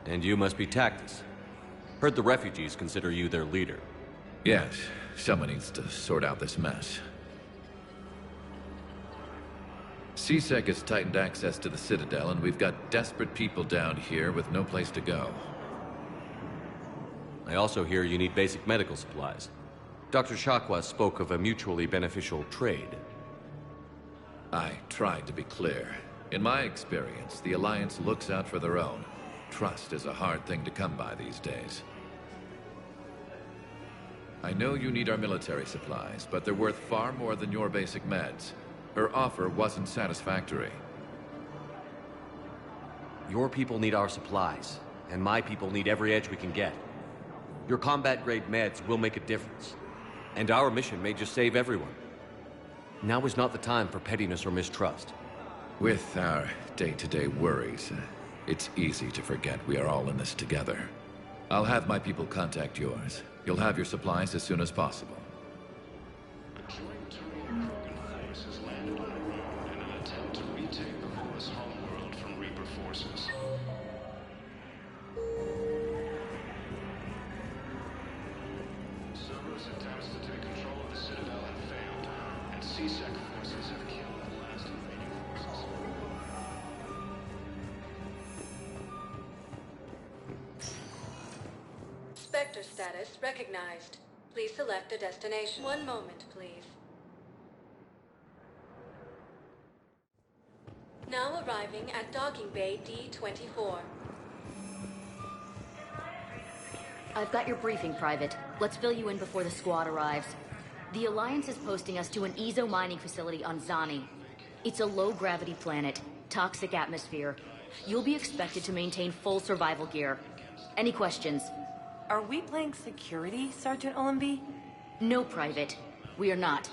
And you must be Tactus. Heard the refugees consider you their leader. Yes, someone needs to sort out this mess. C-Sec has tightened access to the Citadel, and we've got desperate people down here with no place to go. I also hear you need basic medical supplies. Dr. Shakwa spoke of a mutually beneficial trade. I tried to be clear. In my experience, the Alliance looks out for their own. Trust is a hard thing to come by these days. I know you need our military supplies, but they're worth far more than your basic meds. Her offer wasn't satisfactory. Your people need our supplies, and my people need every edge we can get. Your combat-grade meds will make a difference, and our mission may just save everyone. Now is not the time for pettiness or mistrust. With our day-to-day worries, it's easy to forget we are all in this together. I'll have my people contact yours. You'll have your supplies as soon as possible. A joint Turian Krogan force has landed on a road in an attempt to retake the Horus homeworld from Reaper forces. Cerberus attempts to take control of the Citadel have failed, and C-Sec forces have killed the last invading forces. Spectre status recognized. Please select a destination. One moment, please. Now arriving at Docking Bay D-24. I've got your briefing, Private. Let's fill you in before the squad arrives. The Alliance is posting us to an Ezo mining facility on Zani. It's a low-gravity planet, toxic atmosphere. You'll be expected to maintain full survival gear. Any questions? Are we playing security, Sergeant Ullenby? No, Private. We are not.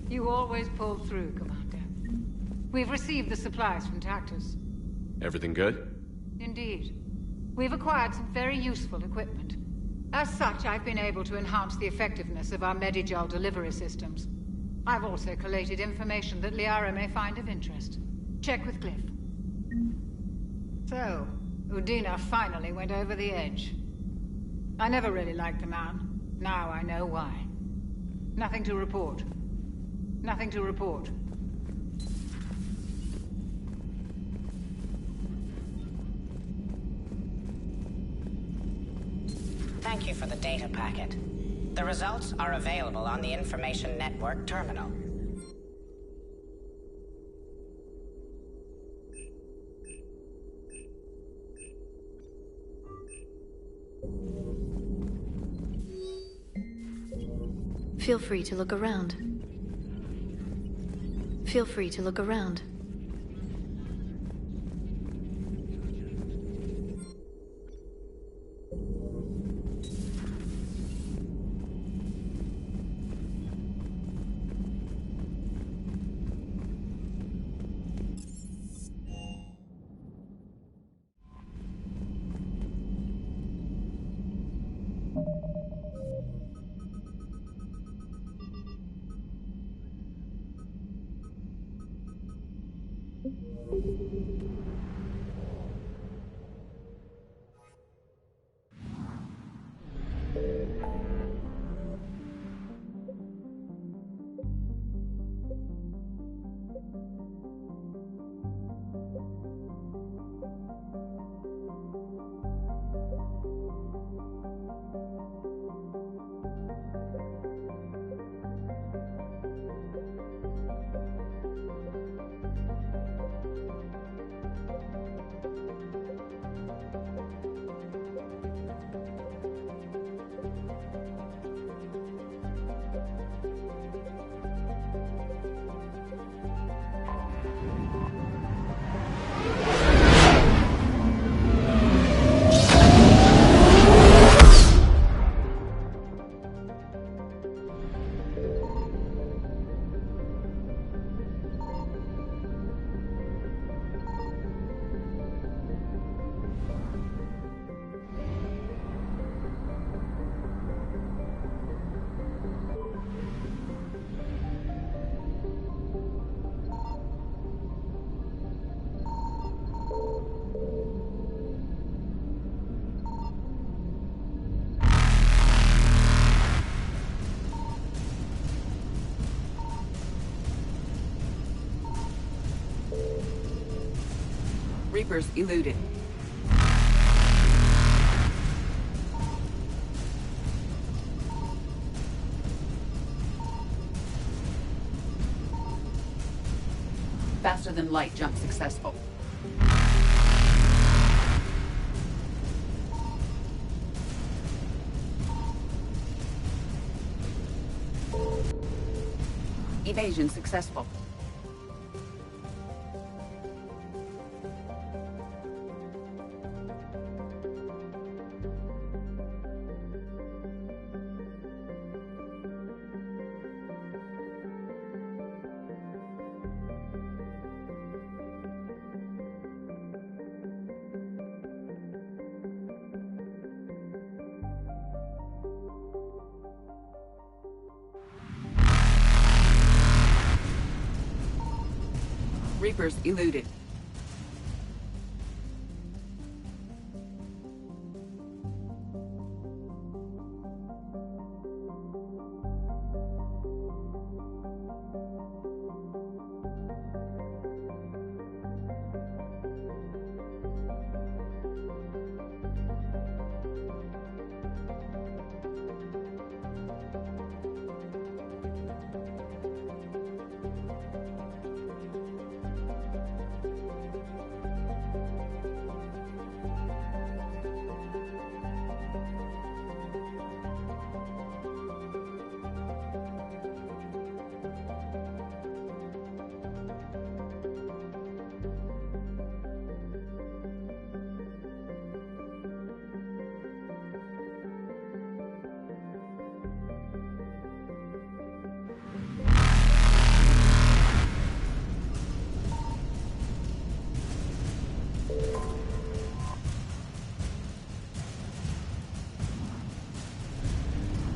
You always pull through, Commander. We've received the supplies from Tactus. Everything good? Indeed. We've acquired some very useful equipment. As such, I've been able to enhance the effectiveness of our Medigel delivery systems. I've also collated information that Liara may find of interest. Check with Cliff. So, Udina finally went over the edge. I never really liked the man. Now I know why. Nothing to report. Nothing to report. Thank you for the data packet. The results are available on the Information Network terminal. Feel free to look around. Feel free to look around. Reapers eluded. Faster than light jump successful. Evasion successful. Reapers eluded.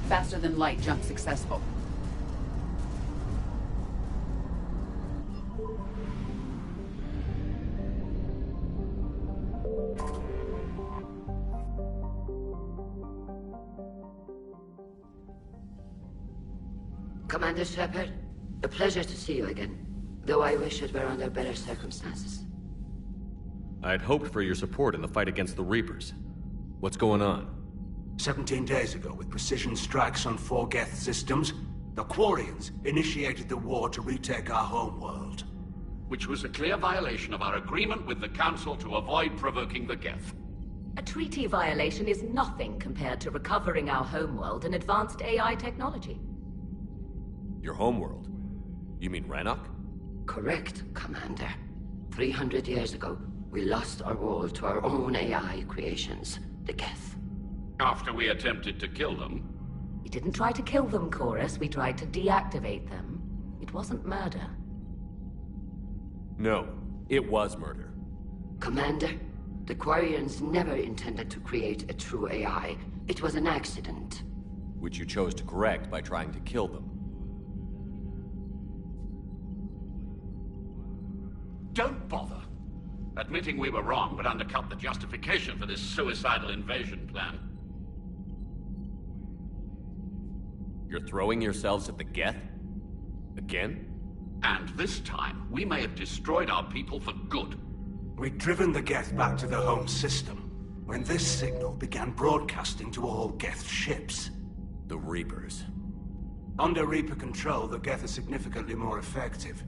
Faster than light jump successful. Commander Shepard, a pleasure to see you again, though I wish it were under better circumstances. I'd hoped for your support in the fight against the Reapers. What's going on? 17 days ago, with precision strikes on 4 Geth systems, the Quarians initiated the war to retake our homeworld. Which was a clear violation of our agreement with the Council to avoid provoking the Geth. A treaty violation is nothing compared to recovering our homeworld and advanced AI technology. Your homeworld? You mean Rannoch? Correct, Commander. 300 years ago, we lost our world to our own AI creations, the Geth. After we attempted to kill them? We didn't try to kill them, Chorus. We tried to deactivate them. It wasn't murder. No, it was murder. Commander, the Quarians never intended to create a true AI. It was an accident. Which you chose to correct by trying to kill them. Don't bother. Admitting we were wrong would undercut the justification for this suicidal invasion plan. You're throwing yourselves at the Geth? Again? And this time, we may have destroyed our people for good. We'd driven the Geth back to the home system, when this signal began broadcasting to all Geth ships. The Reapers. Under Reaper control, the Geth are significantly more effective.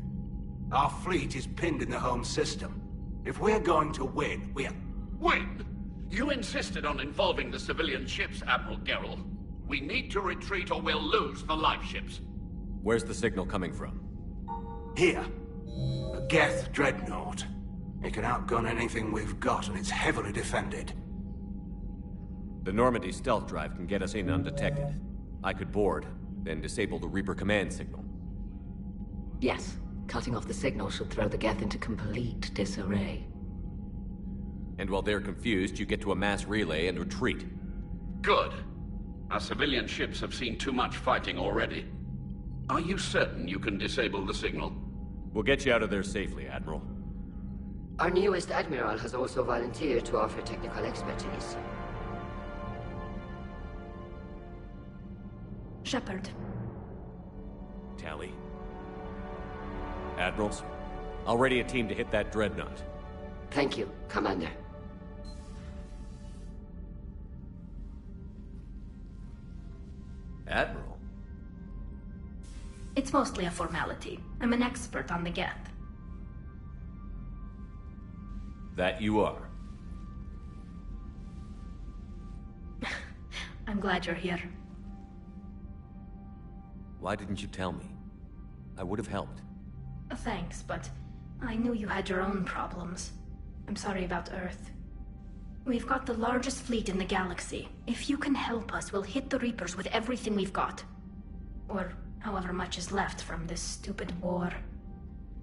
Our fleet is pinned in the home system. If we're going to win, Win? You insisted on involving the civilian ships, Admiral Gerrel. We need to retreat or we'll lose the life ships. Where's the signal coming from? Here. A Geth dreadnought. It can outgun anything we've got, and it's heavily defended. The Normandy stealth drive can get us in undetected. I could board, then disable the Reaper command signal. Yes. Cutting off the signal should throw the Geth into complete disarray. And while they're confused, you get to a mass relay and retreat. Good. Our civilian ships have seen too much fighting already. Are you certain you can disable the signal? We'll get you out of there safely, Admiral. Our newest Admiral has also volunteered to offer technical expertise. Shepard. Tali. Admirals, I'll ready a team to hit that dreadnought. Thank you, Commander. Admiral? It's mostly a formality. I'm an expert on the Geth. That you are. I'm glad you're here. Why didn't you tell me? I would have helped. Thanks, but I knew you had your own problems. I'm sorry about Earth. We've got the largest fleet in the galaxy. If you can help us, we'll hit the Reapers with everything we've got. Or however much is left from this stupid war.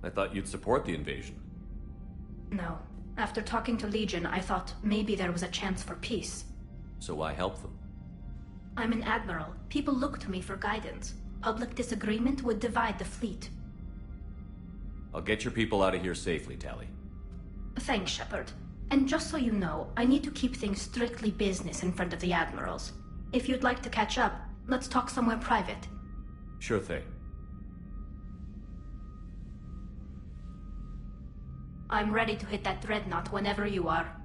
I thought you'd support the invasion. No. After talking to Legion, I thought maybe there was a chance for peace. So why help them? I'm an admiral. People look to me for guidance. Public disagreement would divide the fleet. I'll get your people out of here safely, Tali. Thanks, Shepard. And just so you know, I need to keep things strictly business in front of the admirals. If you'd like to catch up, let's talk somewhere private. Sure thing. I'm ready to hit that dreadnought whenever you are.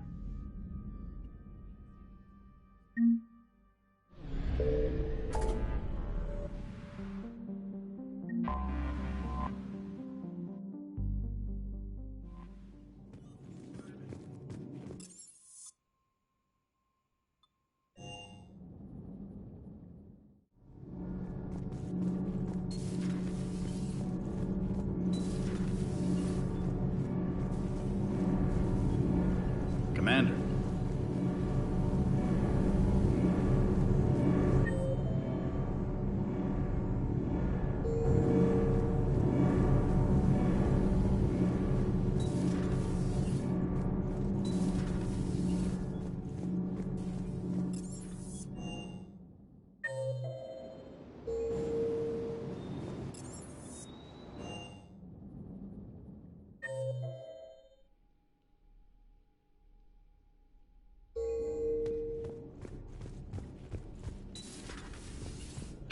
Commander.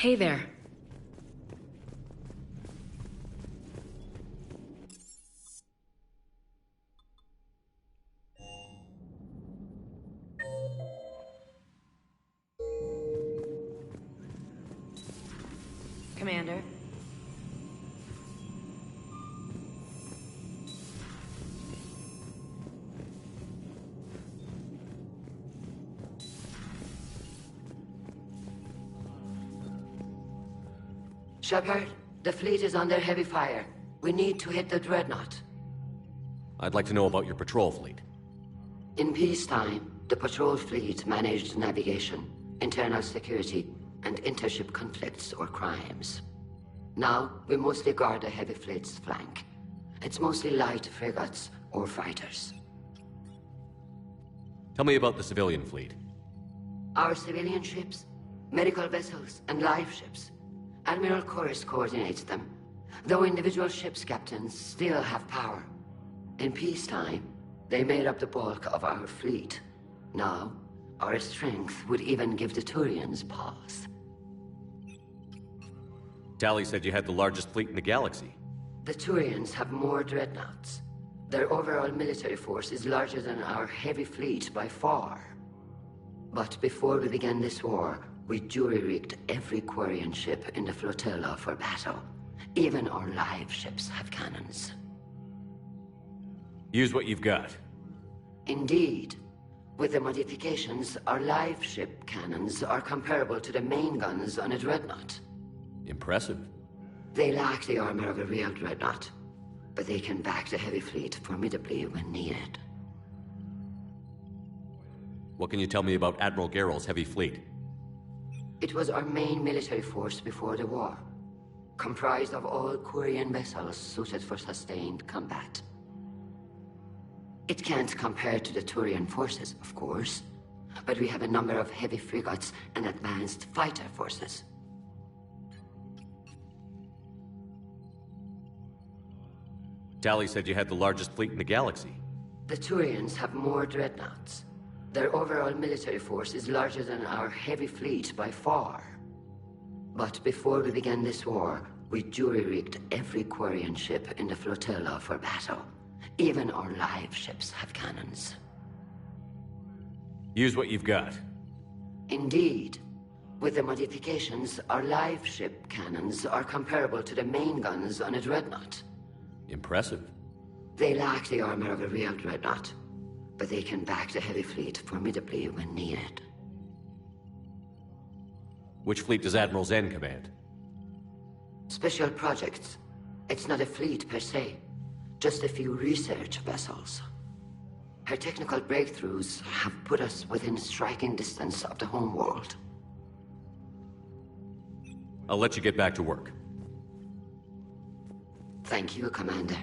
Hey there. Commander. Shepard, the fleet is under heavy fire. We need to hit the dreadnought. I'd like to know about your patrol fleet. In peacetime, the patrol fleet managed navigation, internal security, and intership conflicts or crimes. Now, we mostly guard the heavy fleet's flank. It's mostly light frigates or fighters. Tell me about the civilian fleet. Our civilian ships, medical vessels, and life ships. Admiral Koris coordinates them, though individual ships' captains still have power. In peacetime, they made up the bulk of our fleet. Now, our strength would even give the Turians pause. Tali said you had the largest fleet in the galaxy. The Turians have more dreadnoughts. Their overall military force is larger than our heavy fleet by far. But before we began this war, we jury-rigged every Quarian ship in the flotilla for battle. Even our live ships have cannons. Use what you've got. Indeed. With the modifications, our live ship cannons are comparable to the main guns on a dreadnought. Impressive. They lack the armor of a real dreadnought, but they can back the heavy fleet formidably when needed. What can you tell me about Admiral Geral's heavy fleet? It was our main military force before the war, comprised of all Quarian vessels suited for sustained combat. It can't compare to the Turian forces, of course, but we have a number of heavy frigates and advanced fighter forces. Tali said you had the largest fleet in the galaxy. The Turians have more dreadnoughts. Their overall military force is larger than our heavy fleet by far. But before we began this war, we jury-rigged every Quarian ship in the flotilla for battle. Even our live ships have cannons. Use what you've got. Indeed. With the modifications, our live ship cannons are comparable to the main guns on a dreadnought. Impressive. They lack the armor of a real dreadnought, but they can back the heavy fleet formidably when needed. Which fleet does Admiral Zen command? Special projects. It's not a fleet per se, just a few research vessels. Her technical breakthroughs have put us within striking distance of the homeworld. I'll let you get back to work. Thank you, Commander.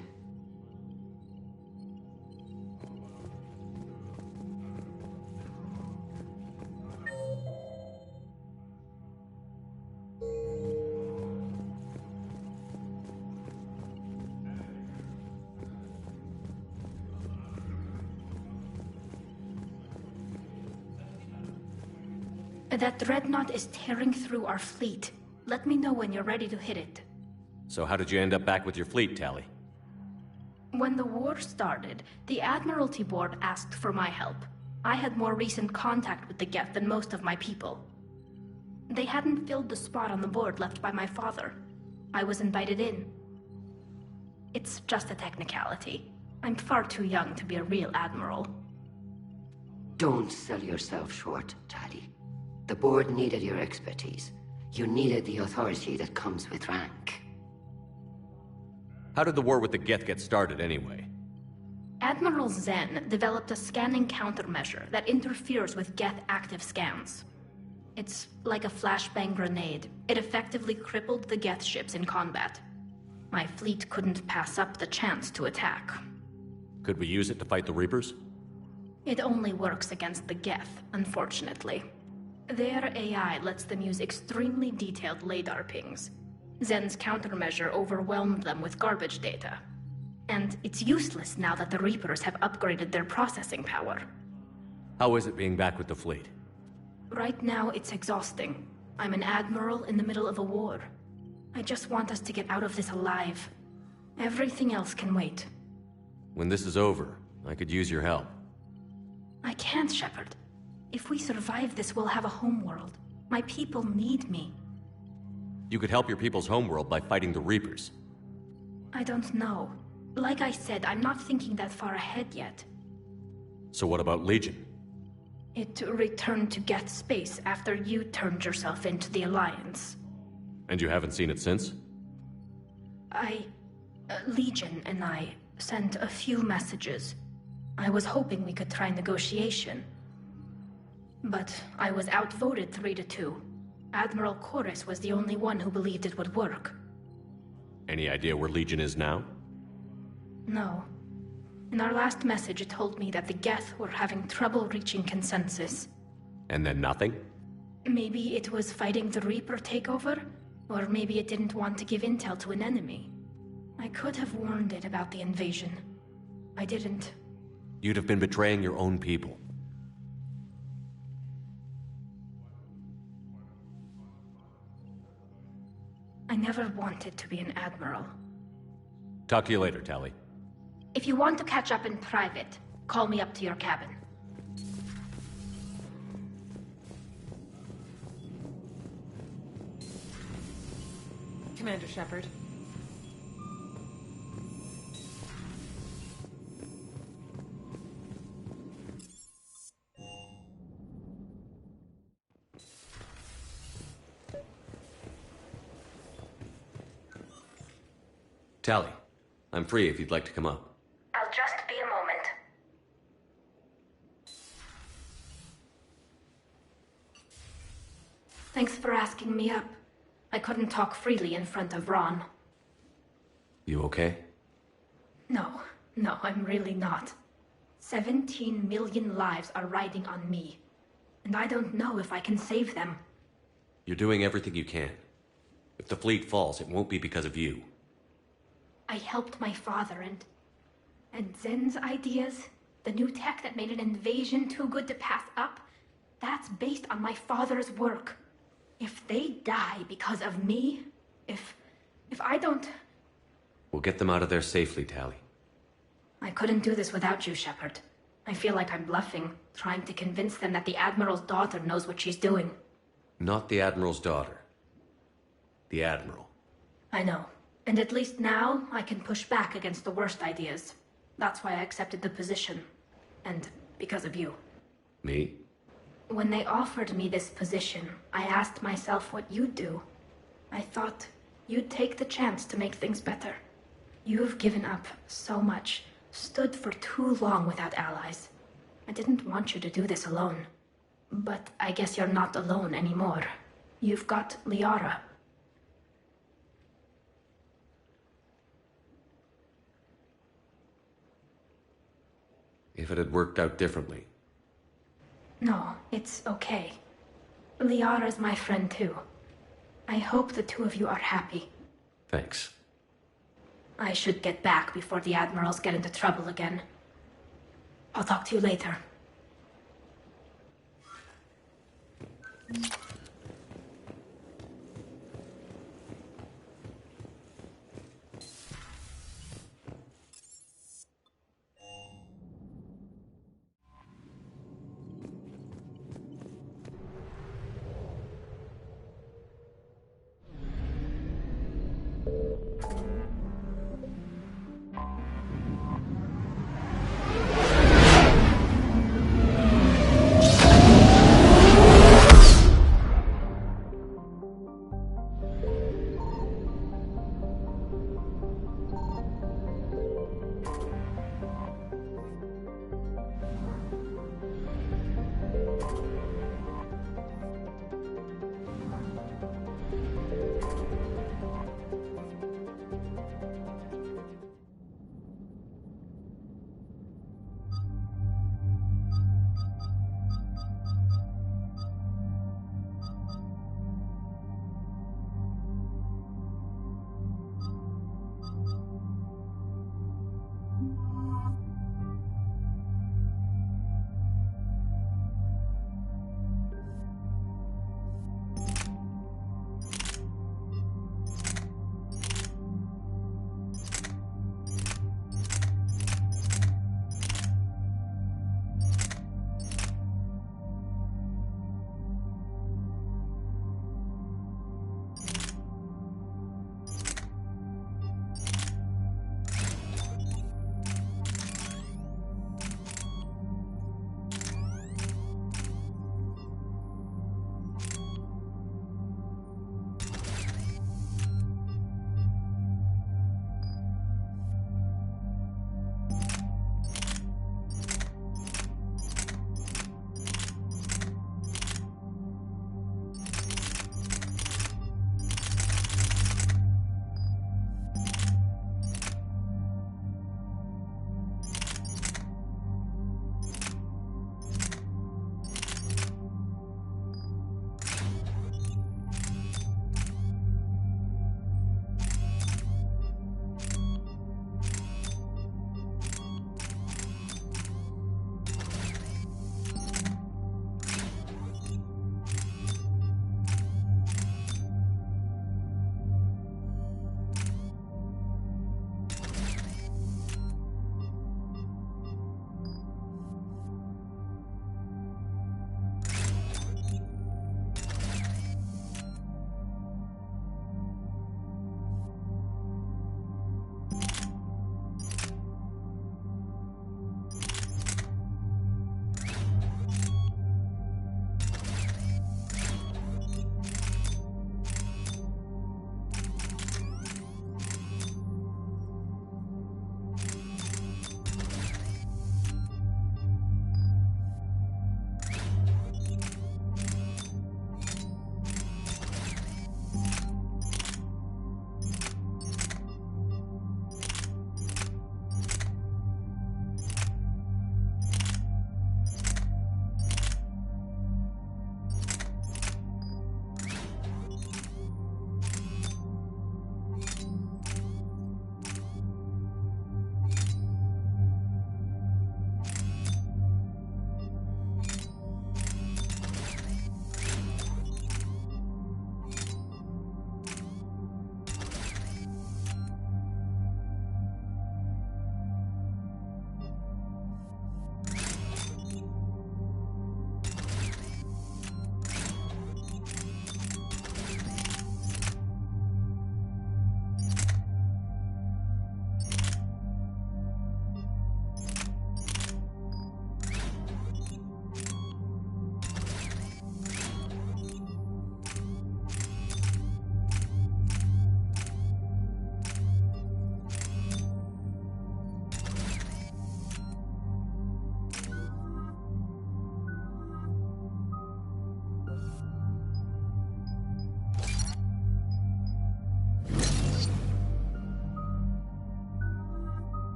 That dreadnought is tearing through our fleet. Let me know when you're ready to hit it. So how did you end up back with your fleet, Tali? When the war started, the Admiralty Board asked for my help. I had more recent contact with the Geth than most of my people. They hadn't filled the spot on the board left by my father. I was invited in. It's just a technicality. I'm far too young to be a real admiral. Don't sell yourself short, Tali. The board needed your expertise. You needed the authority that comes with rank. How did the war with the Geth get started, anyway? Admiral Zen developed a scanning countermeasure that interferes with Geth active scans. It's like a flashbang grenade. It effectively crippled the Geth ships in combat. My fleet couldn't pass up the chance to attack. Could we use it to fight the Reapers? It only works against the Geth, unfortunately. Their AI lets them use extremely detailed LADAR pings. Zen's countermeasure overwhelmed them with garbage data. And it's useless now that the Reapers have upgraded their processing power. How is it being back with the fleet? Right now, it's exhausting. I'm an admiral in the middle of a war. I just want us to get out of this alive. Everything else can wait. When this is over, I could use your help. I can't, Shepard. If we survive this, we'll have a homeworld. My people need me. You could help your people's homeworld by fighting the Reapers. I don't know. Like I said, I'm not thinking that far ahead yet. So what about Legion? It returned to Geth space after you turned yourself into the Alliance. And you haven't seen it since? Legion and I sent a few messages. I was hoping we could try negotiation. But I was outvoted 3-2. Admiral Chorus was the only one who believed it would work. Any idea where Legion is now? No. In our last message, it told me that the Geth were having trouble reaching consensus. And then nothing? Maybe it was fighting the Reaper takeover, or maybe it didn't want to give intel to an enemy. I could have warned it about the invasion. I didn't. You'd have been betraying your own people. I never wanted to be an admiral. Talk to you later, Tali. If you want to catch up in private, call me up to your cabin. Commander Shepard. Tali, I'm free if you'd like to come up. I'll just be a moment. Thanks for asking me up. I couldn't talk freely in front of Ron. You okay? No, I'm really not. 17 million lives are riding on me. And I don't know if I can save them. You're doing everything you can. If the fleet falls, it won't be because of you. I helped my father and Zen's ideas, the new tech that made an invasion too good to pass up, that's based on my father's work. If they die because of me, if I don't... We'll get them out of there safely, Tali. I couldn't do this without you, Shepard. I feel like I'm bluffing, trying to convince them that the Admiral's daughter knows what she's doing. Not the Admiral's daughter. The Admiral. I know. And at least now, I can push back against the worst ideas. That's why I accepted the position. And because of you. Me? When they offered me this position, I asked myself what you'd do. I thought you'd take the chance to make things better. You've given up so much, stood for too long without allies. I didn't want you to do this alone. But I guess you're not alone anymore. You've got Liara. If it had worked out differently. No, it's okay. Liara's my friend too. I hope the two of you are happy. Thanks. I should get back before the Admirals get into trouble again. I'll talk to you later.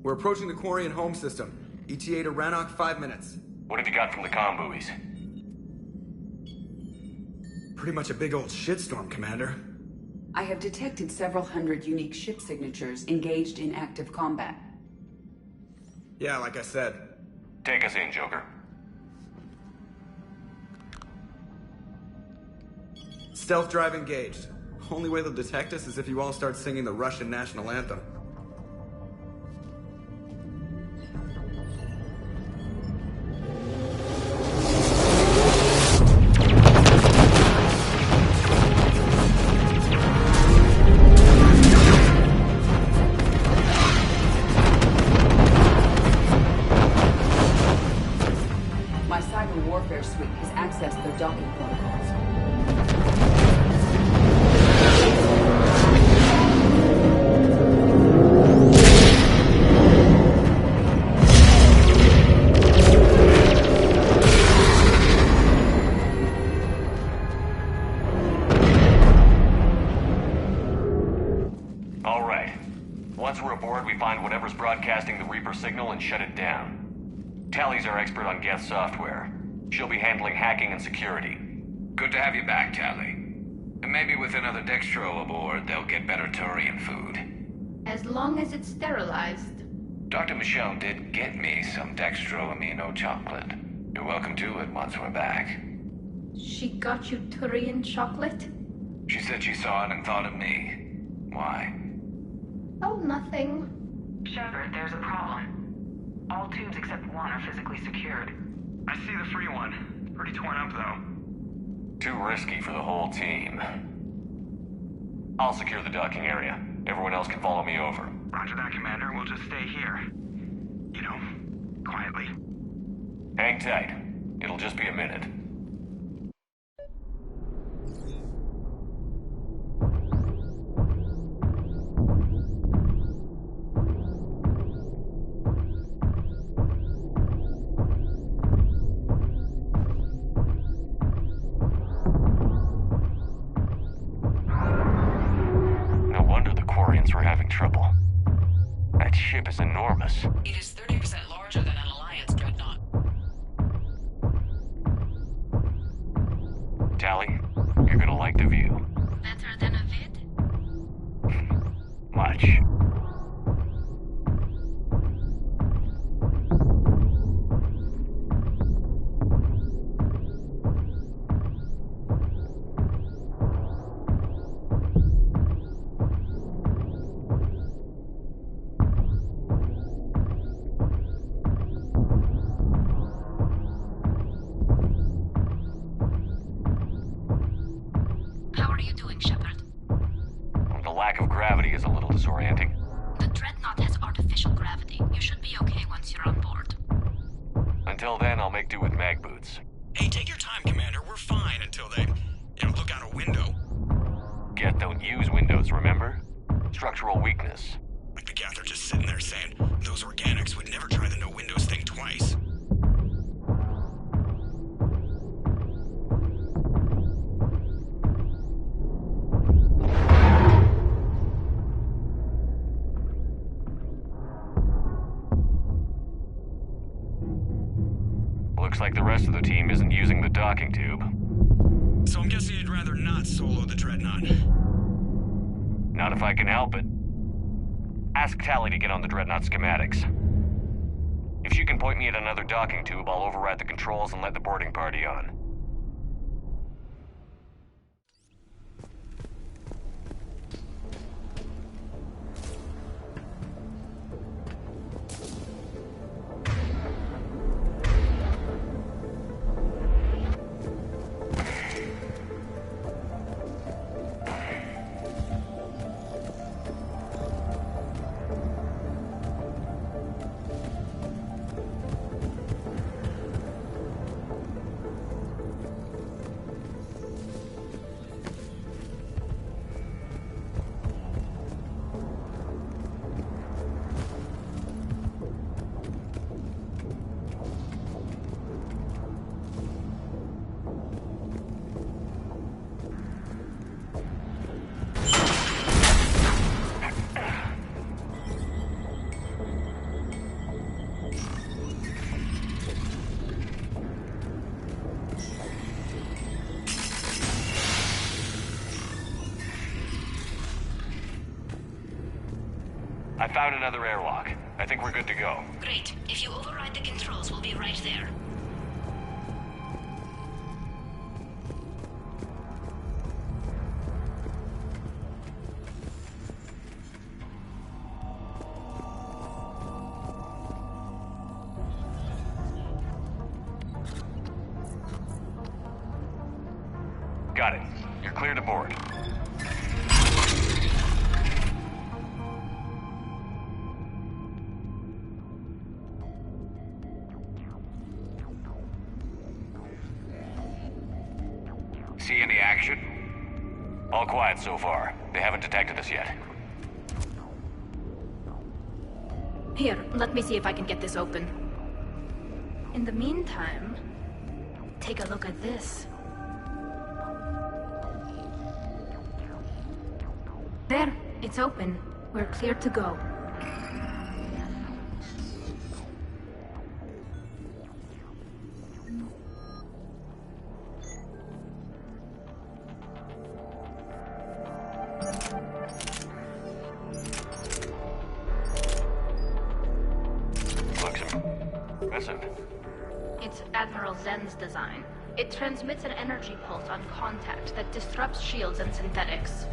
We're approaching the Quarian home system. ETA to Rannoch, 5 minutes. What have you got from the comm buoys? Pretty much a big old shitstorm, Commander. I have detected several hundred unique ship signatures engaged in active combat. Yeah, like I said. Take us in, Joker. Stealth drive engaged. Only way they'll detect us is if you all start singing the Russian national anthem. My cyber warfare suite has accessed their docking protocols. All right. Once we're aboard, we find whatever's broadcasting the Reaper signal and shut it down. Tally's our expert on Geth software. She'll be handling hacking and security. Good to have you back, Tally. And maybe with another Dextro aboard, they'll get better Turian food. As long as it's sterilized. Dr. Michelle did get me some Dextro Amino chocolate. You're welcome to it once we're back. She got you Turian chocolate? She said she saw it and thought of me. Why? Oh, nothing. Shepard, there's a problem. All tubes except one are physically secured. I see the free one. Pretty torn up, though. Too risky for the whole team. I'll secure the docking area. Everyone else can follow me over. Roger that, Commander. We'll just stay here. You know, quietly. Hang tight. It'll just be a minute. We're having trouble. That ship is enormous. It is 30% larger than an Alliance dreadnought. Tally, you're gonna like the view. Better than a vid? Much. How are you doing, Shepard? The lack of gravity is a little disorienting. The Dreadnought has artificial gravity. You should be okay once you're on board. Until then, I'll make do with mag boots. Hey, take your time, Commander. We're fine until they, look out a window. Geth don't use windows, remember? Structural weakness. Like the Geth are just sitting there saying, those organics would never try the no windows thing twice. Looks like the rest of the team isn't using the docking tube. So I'm guessing you'd rather not solo the Dreadnought. Not if I can help it. Ask Tally to get on the Dreadnought schematics. If she can point me at another docking tube, I'll override the controls and let the boarding party on. I found another airlock. I think we're good to go. Great. If you override the controls, we'll be right there. Got it. You're clear to board. See any action? All quiet so far. They haven't detected us yet. Here, let me see if I can get this open. In the meantime, take a look at this. There, it's open. We're clear to go. Looks impressive. It's Admiral Zen's design. It transmits an energy pulse on contact that disrupts shields and synthetics.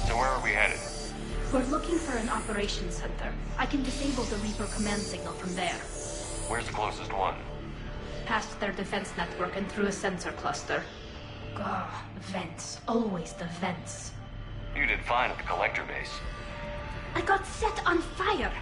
So where are we headed? We're looking for an operations center. I can disable the Reaper command signal from there. Where's the closest one? Past their defense network and through a sensor cluster. Gah, vents. Always the vents. You did fine at the collector base. I got set on fire!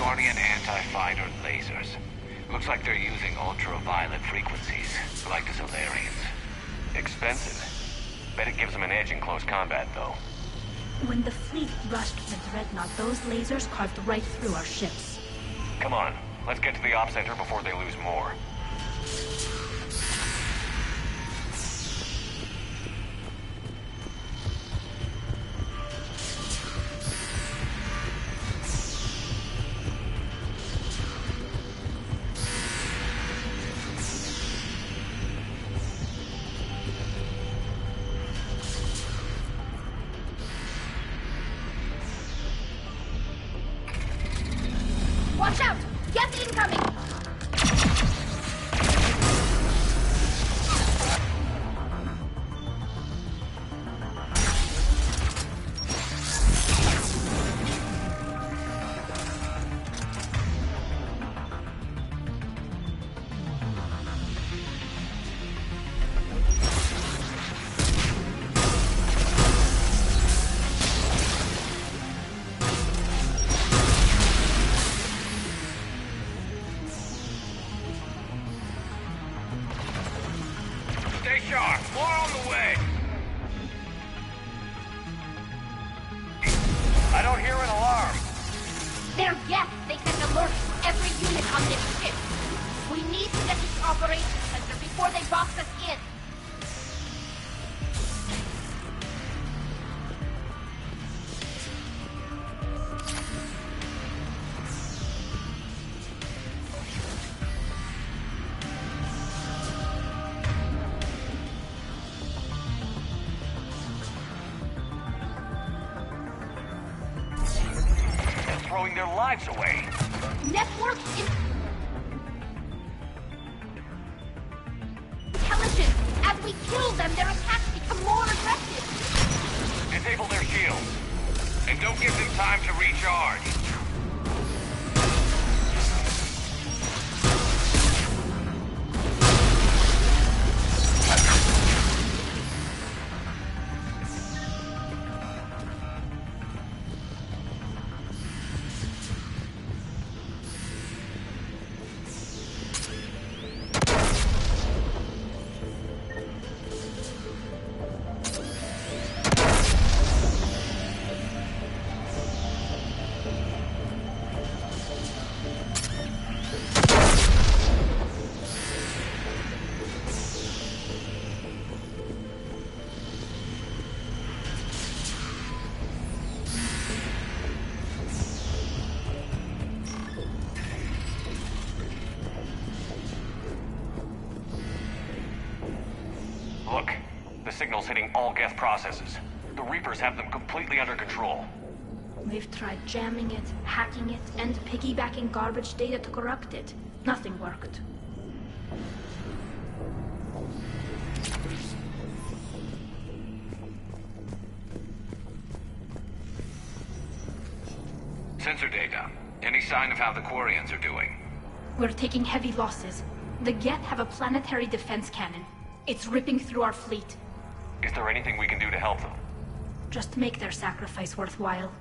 Guardian anti-fighter lasers. Looks like they're using ultraviolet frequencies, like the Solarians. Expensive. Bet it gives them an edge in close combat, though. When the fleet rushed the Dreadnought, those lasers carved right through our ships. Come on, let's get to the op center before they lose more. Watch out! Geth incoming! Stay sharp. More on the way. I don't hear an alarm. They're Geth! They send alerts to every unit on this ship! We need to get to the operations center before they box us in! Throwing their lives away. Network intelligence! As we kill them, their attacks become more aggressive! Disable their shields. And don't give them time to recharge. Look, the signal's hitting all Geth processes. The Reapers have them completely under control. We've tried jamming it, hacking it, and piggybacking garbage data to corrupt it. Nothing worked. Sensor data. Any sign of how the Quarians are doing? We're taking heavy losses. The Geth have a planetary defense cannon. It's ripping through our fleet. Is there anything we can do to help them? Just make their sacrifice worthwhile.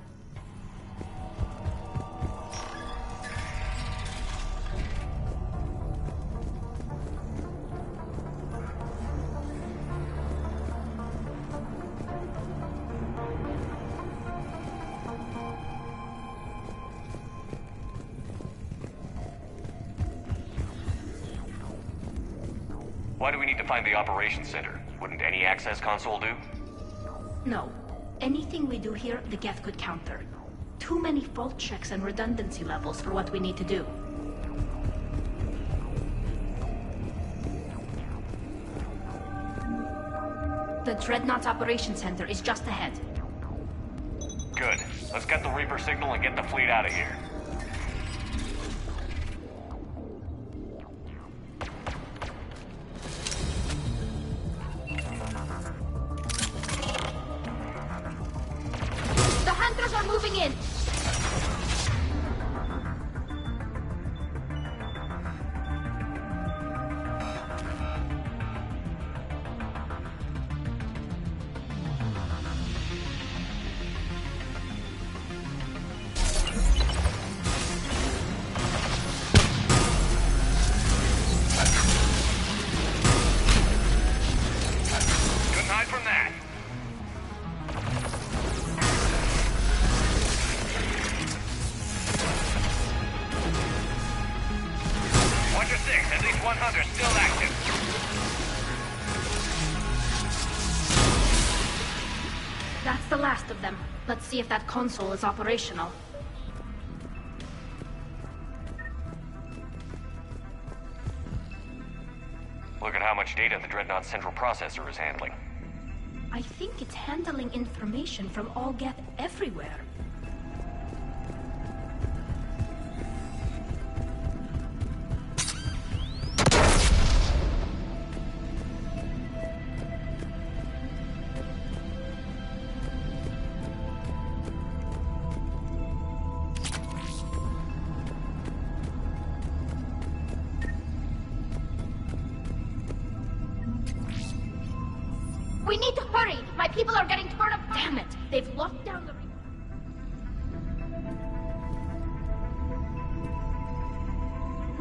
Why do we need to find the operations center? Wouldn't any access console do? No. Anything we do here, the Geth could counter. Too many fault checks and redundancy levels for what we need to do. The Dreadnought's operations center is just ahead. Good. Let's get the Reaper signal and get the fleet out of here. The Hunters are moving in! 6, at least one hunter still active. That's the last of them. Let's see if that console is operational. Look at how much data the Dreadnought's central processor is handling. I think it's handling information from all Geth everywhere. We need to hurry! My people are getting torn up! Damn it! They've locked down the...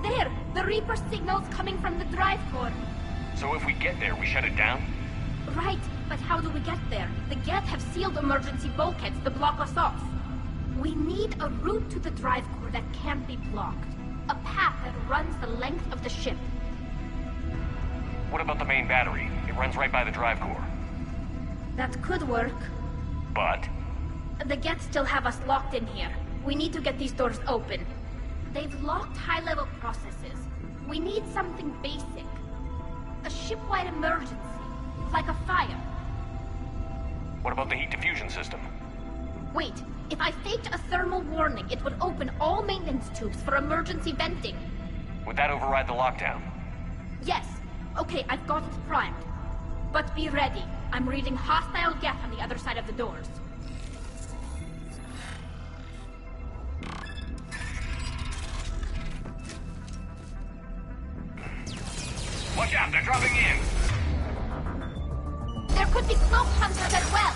There! The Reaper signal's coming from the drive core. So if we get there, we shut it down? Right, but how do we get there? The Geth have sealed emergency bulkheads to block us off. We need a route to the drive core that can't be blocked. A path that runs the length of the ship. What about the main battery? It runs right by the drive core. That could work. But? The Geth still have us locked in here. We need to get these doors open. They've locked high-level processes. We need something basic. A ship-wide emergency. Like a fire. What about the heat diffusion system? Wait, if I faked a thermal warning, it would open all maintenance tubes for emergency venting. Would that override the lockdown? Yes. Okay, I've got it primed. But be ready. I'm reading hostile Geth on the other side of the doors. Watch out, they're dropping in! There could be cloak hunters as well!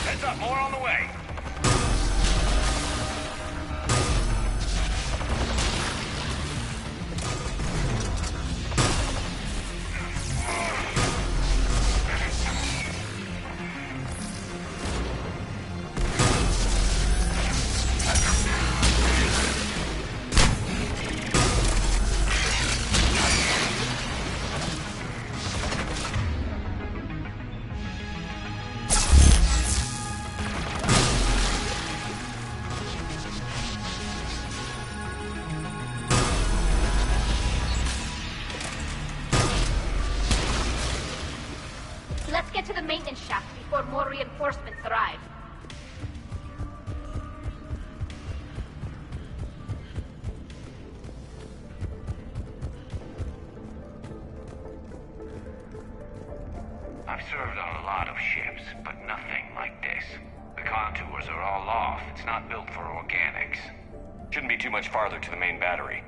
Heads up, more on the way! Let's get to the maintenance shaft before more reinforcements arrive. I've served on a lot of ships, but nothing like this. The contours are all off. It's not built for organics. Shouldn't be too much farther to the main battery.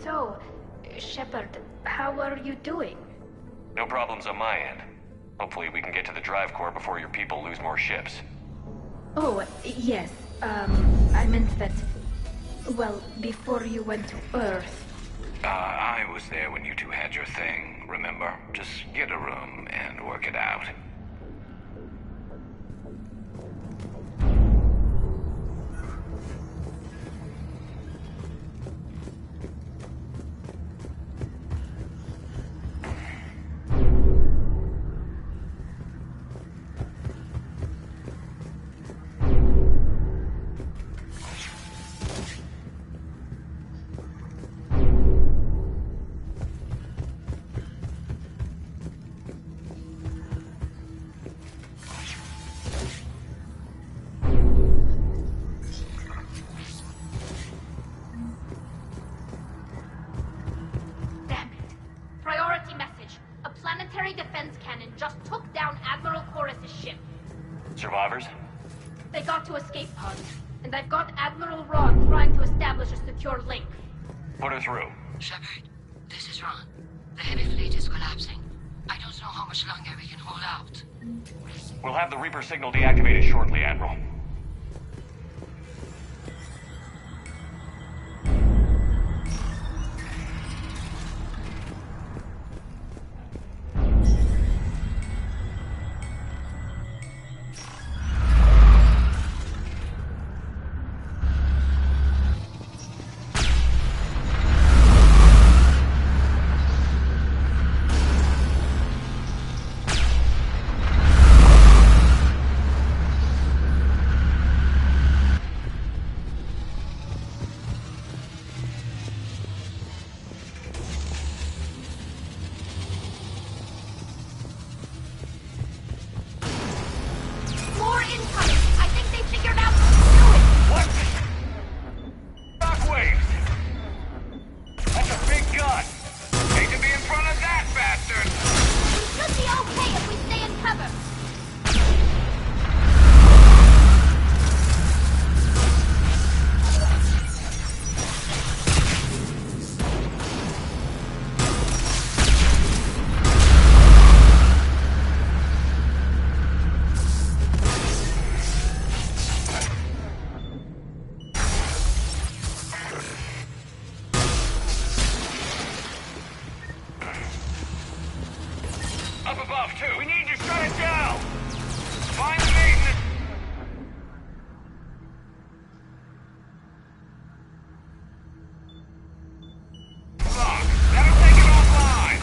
So, Shepard, how are you doing? No problems on my end. Hopefully we can get to the drive core before your people lose more ships. Oh, yes. I meant that... Well, before you went to Earth... I was there when you two had your thing, remember? Just get a room and work it out. Survivors? They got to escape pods, and I've got Admiral Ron trying to establish a secure link. Put her through. Shepard, this is Ron. The heavy fleet is collapsing. I don't know how much longer we can hold out. We'll have the Reaper signal deactivated shortly, Admiral. Reaper incoming! I think they figured out what to do it! What? Shockwaves! That's a big gun! Hate to be in front of that bastard! We should be okay if we stay in cover! Up above, too! We need to shut it down! Find the maintenance... Lock! That'll take it offline!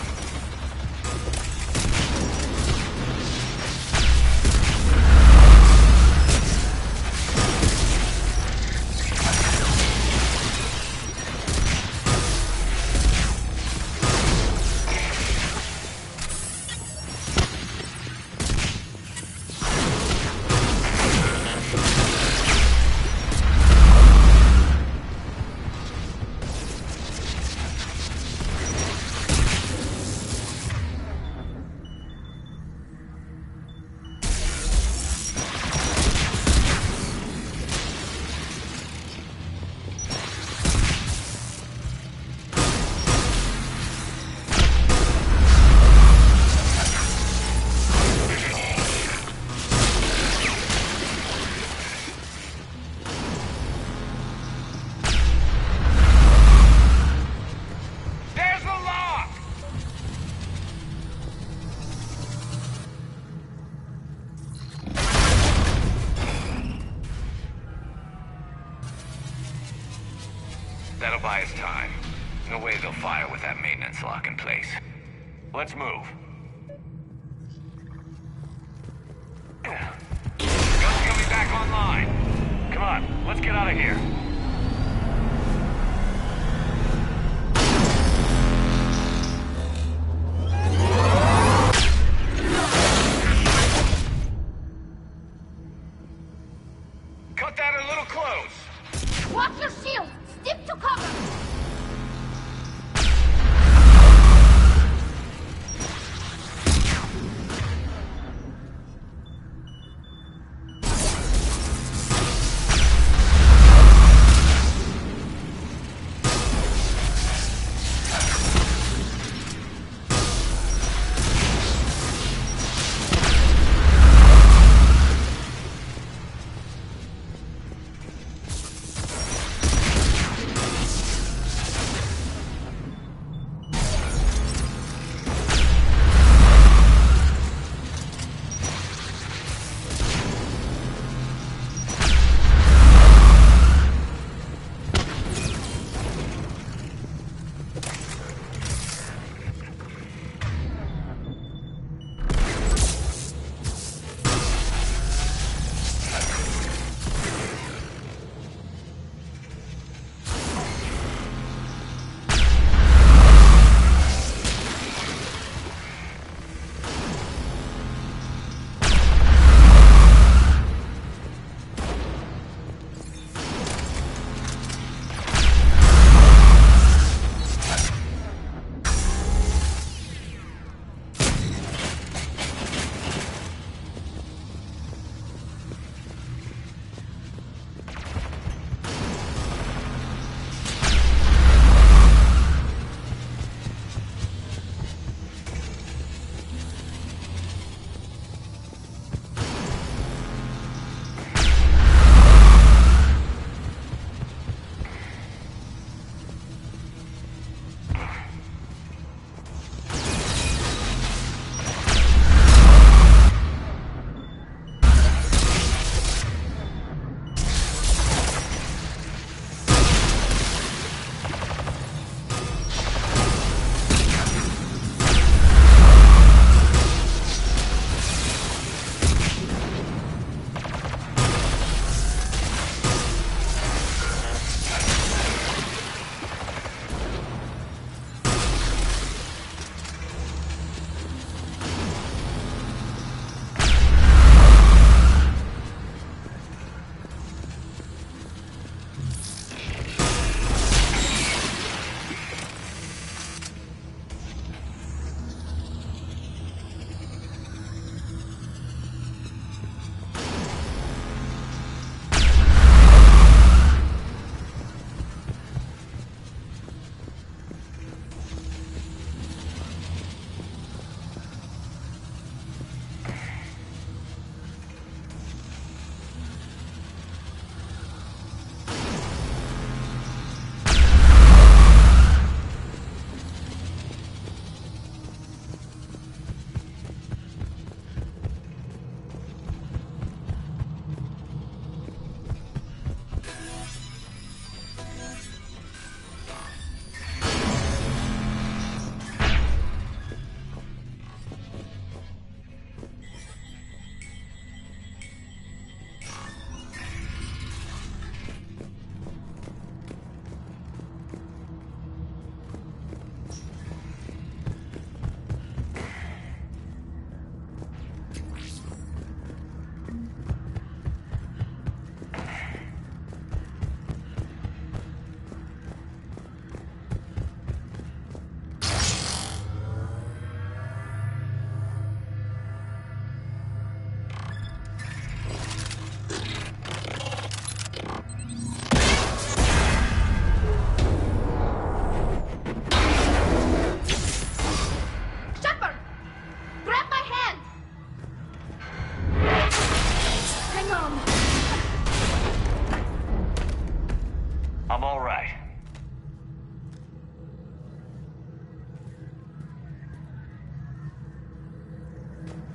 There's the lock! That'll buy us time. No way they'll fire with that maintenance lock in place. Let's move. Gun's coming back online. Come on, let's get out of here. Cut that a little close. Watch your shield! Stick to cover!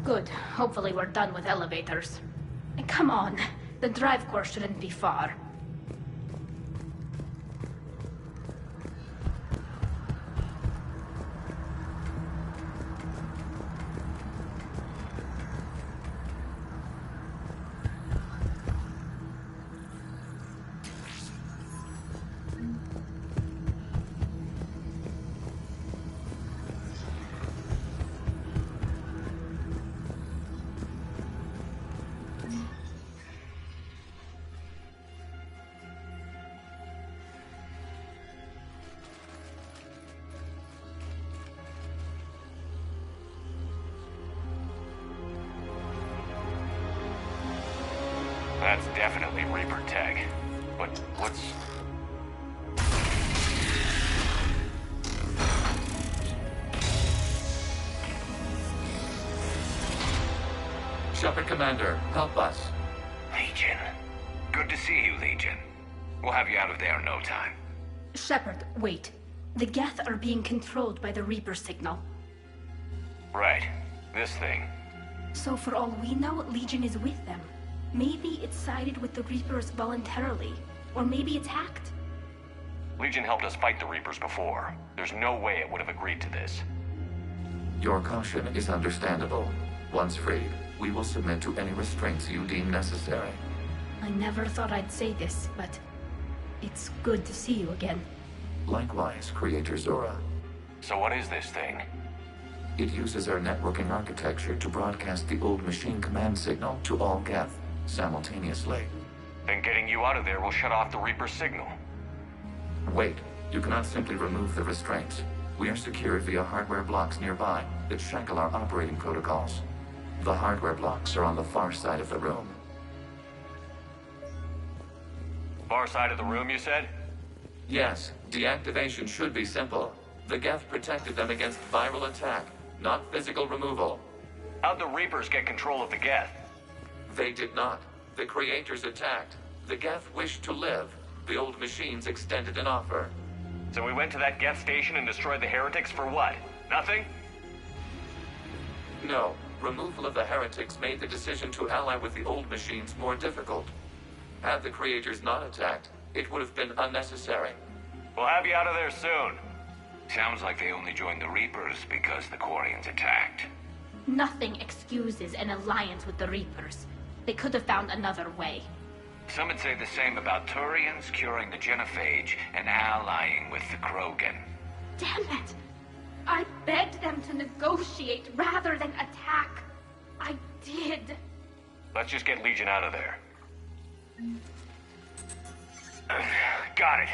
Good. Hopefully we're done with elevators. Come on. The drive core shouldn't be far. That's definitely Reaper tech. But what's... Shepard Commander, help us. Legion. Good to see you, Legion. We'll have you out of there in no time. Shepard, wait. The Geth are being controlled by the Reaper signal. Right. This thing. So for all we know, Legion is with them. Maybe it sided with the Reapers voluntarily. Or maybe it's hacked. Legion helped us fight the Reapers before. There's no way it would have agreed to this. Your caution is understandable. Once freed, we will submit to any restraints you deem necessary. I never thought I'd say this, but it's good to see you again. Likewise, Creator Zora. So what is this thing? It uses our networking architecture to broadcast the old machine command signal to all Geth simultaneously. Then getting you out of there will shut off the Reaper signal. Wait, you cannot simply remove the restraints. We are secured via hardware blocks nearby that shackle our operating protocols. The hardware blocks are on the far side of the room. Far side of the room, you said? Yes, deactivation should be simple. The Geth protected them against viral attack, not physical removal. How'd the Reapers get control of the Geth? They did not. The Creators attacked. The Geth wished to live. The old machines extended an offer. So we went to that Geth station and destroyed the heretics for what? Nothing? No. Removal of the heretics made the decision to ally with the old machines more difficult. Had the Creators not attacked, it would have been unnecessary. We'll have you out of there soon. Sounds like they only joined the Reapers because the Quarians attacked. Nothing excuses an alliance with the Reapers. They could have found another way. Some would say the same about Turians curing the genophage and allying with the Krogan. Damn it! I begged them to negotiate rather than attack. I did. Let's just get Legion out of there. Got it.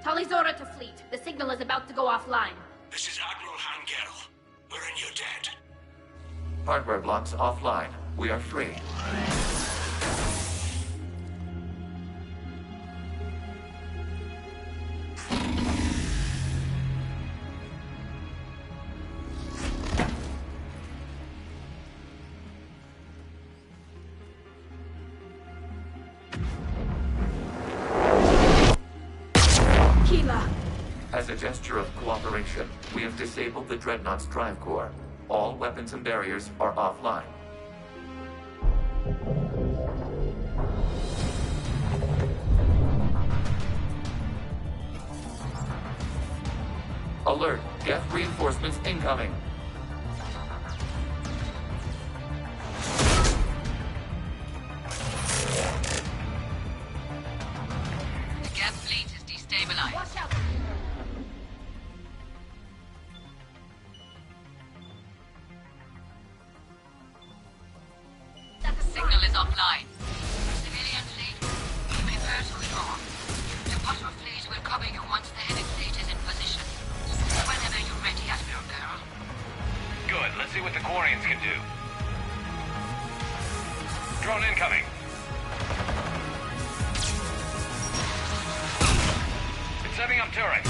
Talizora to fleet. The signal is about to go offline. This is Admiral Hangel. We're in your debt. Hardware blocks offline. We are free. As a gesture of cooperation, we have disabled the Dreadnought's drive core. All weapons and barriers are offline. Alert! Geth reinforcements incoming! The Geth fleet is destabilized. Watch out! Signal is offline. Civilian fleet, prepare to withdraw. The Butter fleet will cover you once the heavy fleet is in position. Whenever you're ready, Admiral Girl. Good. Let's see what the Quarians can do. Drone incoming. It's setting up turret.